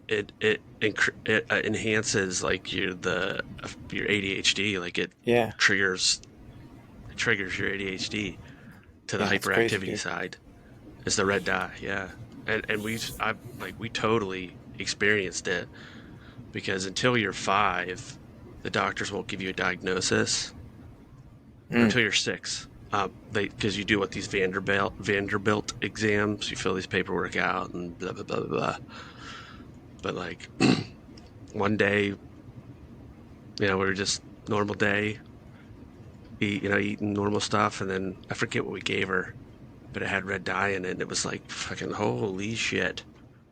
it enhances like your ADHD. Like it yeah. triggers your ADHD to the hyperactivity crazy, side. It's the red dye, yeah. And we totally experienced it, because until you're 5, the doctors won't give you a diagnosis until you're 6. Because you do what these Vanderbilt exams, you fill these paperwork out and blah blah blah blah blah. But like one day, we were just normal day, eating normal stuff, and then I forget what we gave her, but it had red dye in it, and it was like fucking holy shit,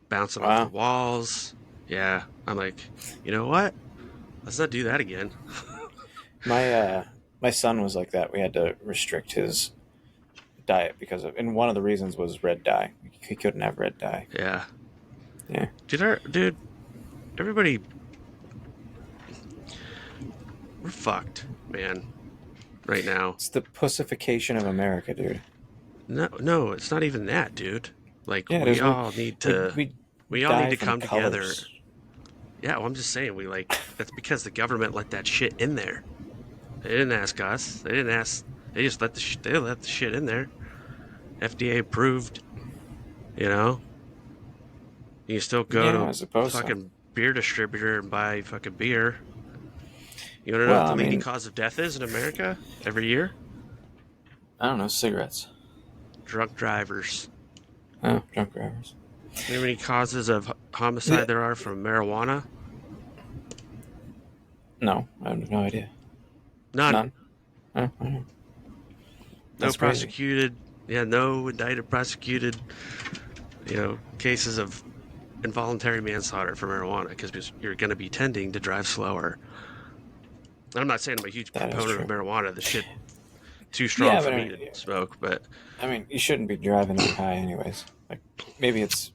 bouncing off the walls. Yeah, I'm like, you know what? Let's not do that again. My son was like that. We had to restrict his diet because of, and one of the reasons was red dye. He couldn't have red dye. Yeah. Yeah. Dude, everybody, we're fucked, man. Right now. It's the pussification of America, dude. No, it's not even that, dude. Like, we all need to come together. Yeah, well, I'm just saying, that's because the government let that shit in there. They didn't ask us. They just let the shit in there. FDA approved. You still go to fucking beer distributor and buy fucking beer. You want to know what the leading cause of death is in America every year? I don't know, cigarettes. Drunk drivers. Oh, drunk drivers. You know how many causes of homicide there are from marijuana? No, I have no idea. None. Oh, I don't know. No prosecuted. Yeah, no indicted, prosecuted. Cases of involuntary manslaughter for marijuana, because you're going to be tending to drive slower. I'm not saying I'm a huge proponent of marijuana. The shit too strong for me to smoke, but I mean, you shouldn't be driving that high, anyways. Like, maybe it's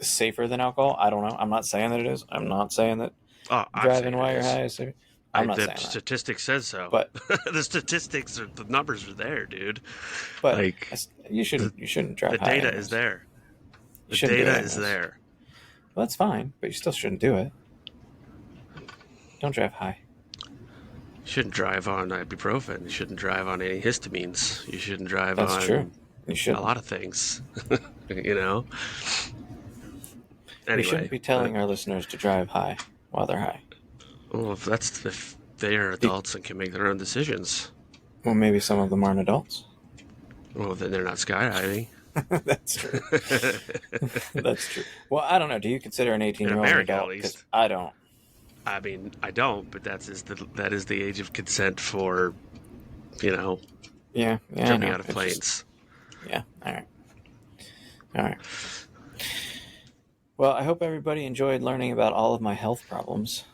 safer than alcohol. I don't know. I'm not saying that it is. I'm not saying that driving while you're high is safer. I'm not saying that. The statistics says so, but the numbers are there, dude. But like, you shouldn't drive high. The data is there. The data is there. Well, that's fine, but you still shouldn't do it. Don't drive high. You shouldn't drive on ibuprofen. You shouldn't drive on antihistamines. You shouldn't drive on. That's true. You should. A lot of things. Anyway, we shouldn't be telling our listeners to drive high while they're high. Well, if they are adults and can make their own decisions. Well, maybe some of them aren't adults. Well, then they're not skydiving. That's true. That's true. Well, I don't know. Do you consider an 18-year-old an adult? At least. I don't. I mean, I don't, but that is the age of consent for, jumping out of planes. Yeah. All right. Well, I hope everybody enjoyed learning about all of my health problems.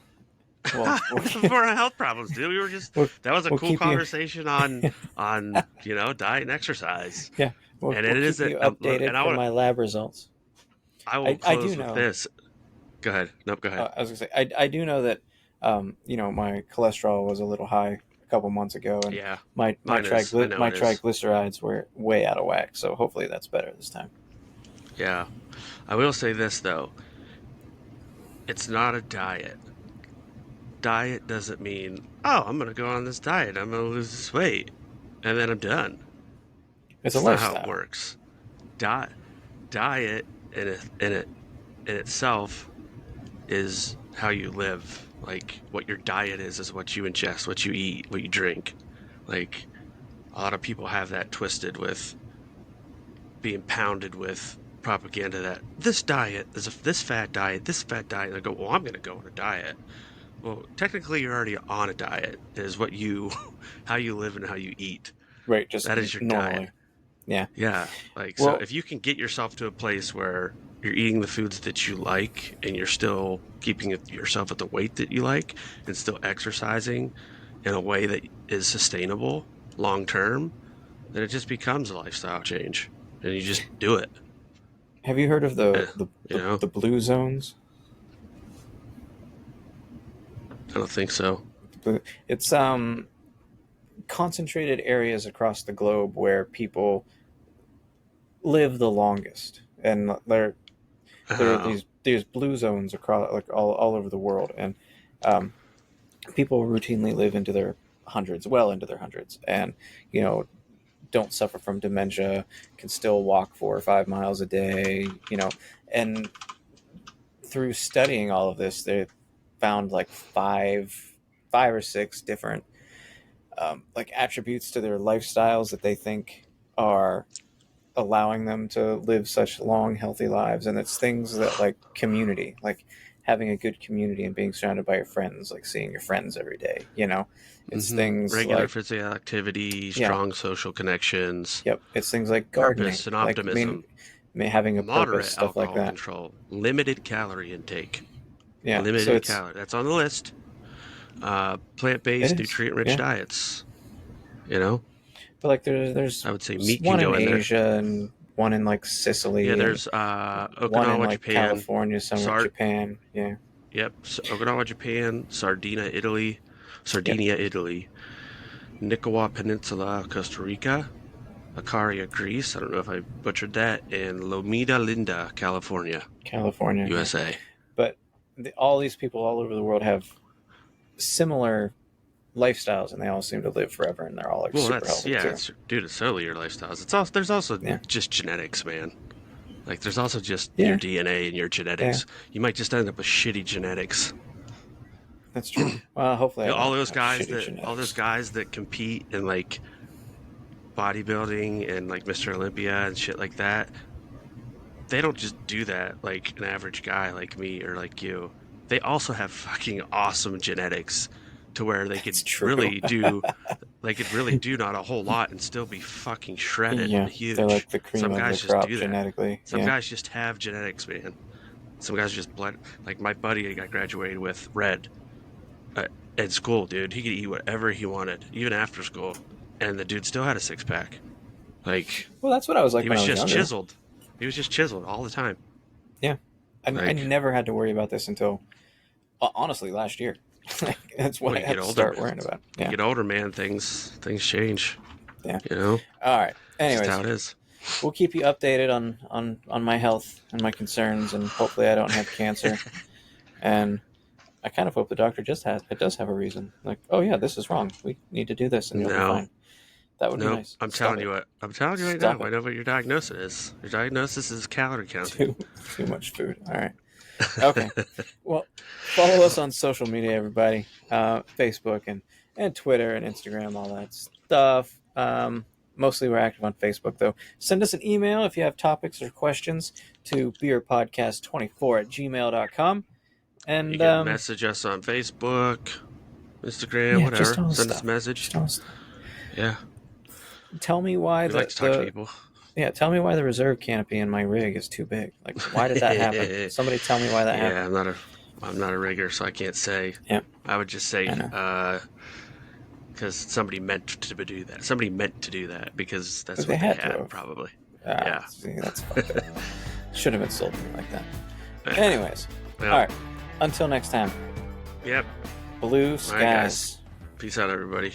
Well, for our health problems, dude. We were just that was a cool conversation on diet and exercise. Yeah, and it is updated for my lab results. I will close with this. Go ahead. Nope, go ahead. I was gonna say I do know that my cholesterol was a little high a couple months ago, and my triglycerides were way out of whack. So hopefully that's better this time. Yeah, I will say this though. It's not a diet. Diet doesn't mean, I'm going to go on this diet. I'm going to lose this weight, and then I'm done. It's not how it works. Diet in itself is how you live. Like, what your diet is what you ingest, what you eat, what you drink. Like, a lot of people have that twisted with being pounded with propaganda that this diet is this fat diet. And they go, well, I'm going to go on a diet. Well, technically, you're already on a diet. It is how you live and how you eat. Right, just that is your normally. diet. Yeah. Like, so if you can get yourself to a place where you're eating the foods that you like and you're still keeping yourself at the weight that you like and still exercising in a way that is sustainable long term, then it just becomes a lifestyle change and you just do it. Have you heard of the blue zones? I don't think so. It's concentrated areas across the globe where people live the longest, and there are these blue zones across, like, all over the world, and people routinely live into their hundreds, and don't suffer from dementia, can still walk 4 or 5 miles a day, and through studying all of this, they found like five or six different like attributes to their lifestyles that they think are allowing them to live such long, healthy lives. And it's things that, like, community, like having a good community and being surrounded by your friends, like seeing your friends every day, it's things regular like physical activity, strong social connections. Yep. It's things like gardening, purpose and optimism, having a moderate purpose, stuff like that. Control, limited calorie intake. Yeah. Limited calorie. That's on the list. Plant-based, nutrient-rich diets. But like there's I would say meat one can go in in Asia there. and one in like Sicily. Yeah, there's Okinawa, one in like Japan, California, somewhere in Japan. Yeah. Yep, so Okinawa, Japan, Sardinia, Italy, Nicoya Peninsula, Costa Rica, Icaria, Greece. I don't know if I butchered that, and Lomita Linda, California, USA. But all these people all over the world have similar lifestyles, and they all seem to live forever, and they're all like super healthy too. Dude, it's totally your lifestyles. There's also just genetics, man. Like, there's also just your DNA and your genetics. Yeah. You might just end up with shitty genetics. That's true. Well, hopefully, all those guys that compete in like bodybuilding and like Mr. Olympia and shit like that, they don't just do that like an average guy like me or like you. They also have fucking awesome genetics to where they could really do not a whole lot and still be fucking shredded and huge. They're like the cream of the crop genetically. Some guys just have genetics, man. Some guys just like my buddy I graduated with, Red, at school, dude. He could eat whatever he wanted, even after school, and the dude still had a six-pack. Like, well, that's what I was like. He was just chiseled. He was just chiseled all the time. Yeah, I never had to worry about this until honestly last year. That's what I had to start worrying about. Yeah. You get older, man. Things change. Yeah. All right. Anyways, that's how it is. We'll keep you updated on my health and my concerns, and hopefully I don't have cancer. And I kind of hope the doctor does have a reason. Like, oh yeah, this is wrong. We need to do this, and you'll be fine. That would be nice. I'm telling you right now. I know what your diagnosis is. Your diagnosis is calorie counting. Too much food. All right. Okay. Well, follow us on social media, everybody. Facebook and Twitter and Instagram, all that stuff. Mostly we're active on Facebook, though. Send us an email if you have topics or questions to beerpodcast24@gmail.com. And you can message us on Facebook, Instagram, whatever. Send us a message. Yeah. Tell me why we like to talk to people. Yeah, tell me why the reserve canopy in my rig is too big. Like, why did that happen? Somebody tell me why that happened. Yeah, I'm not a rigger, so I can't say. Yeah. I would just say because somebody meant to do that. Somebody meant to do that because that's what they had, probably. Yeah. See, that's fucked up. Should have been sold to me like that. Anyways, all right. Until next time. Yep. Blue skies. All right, guys. Peace out, everybody.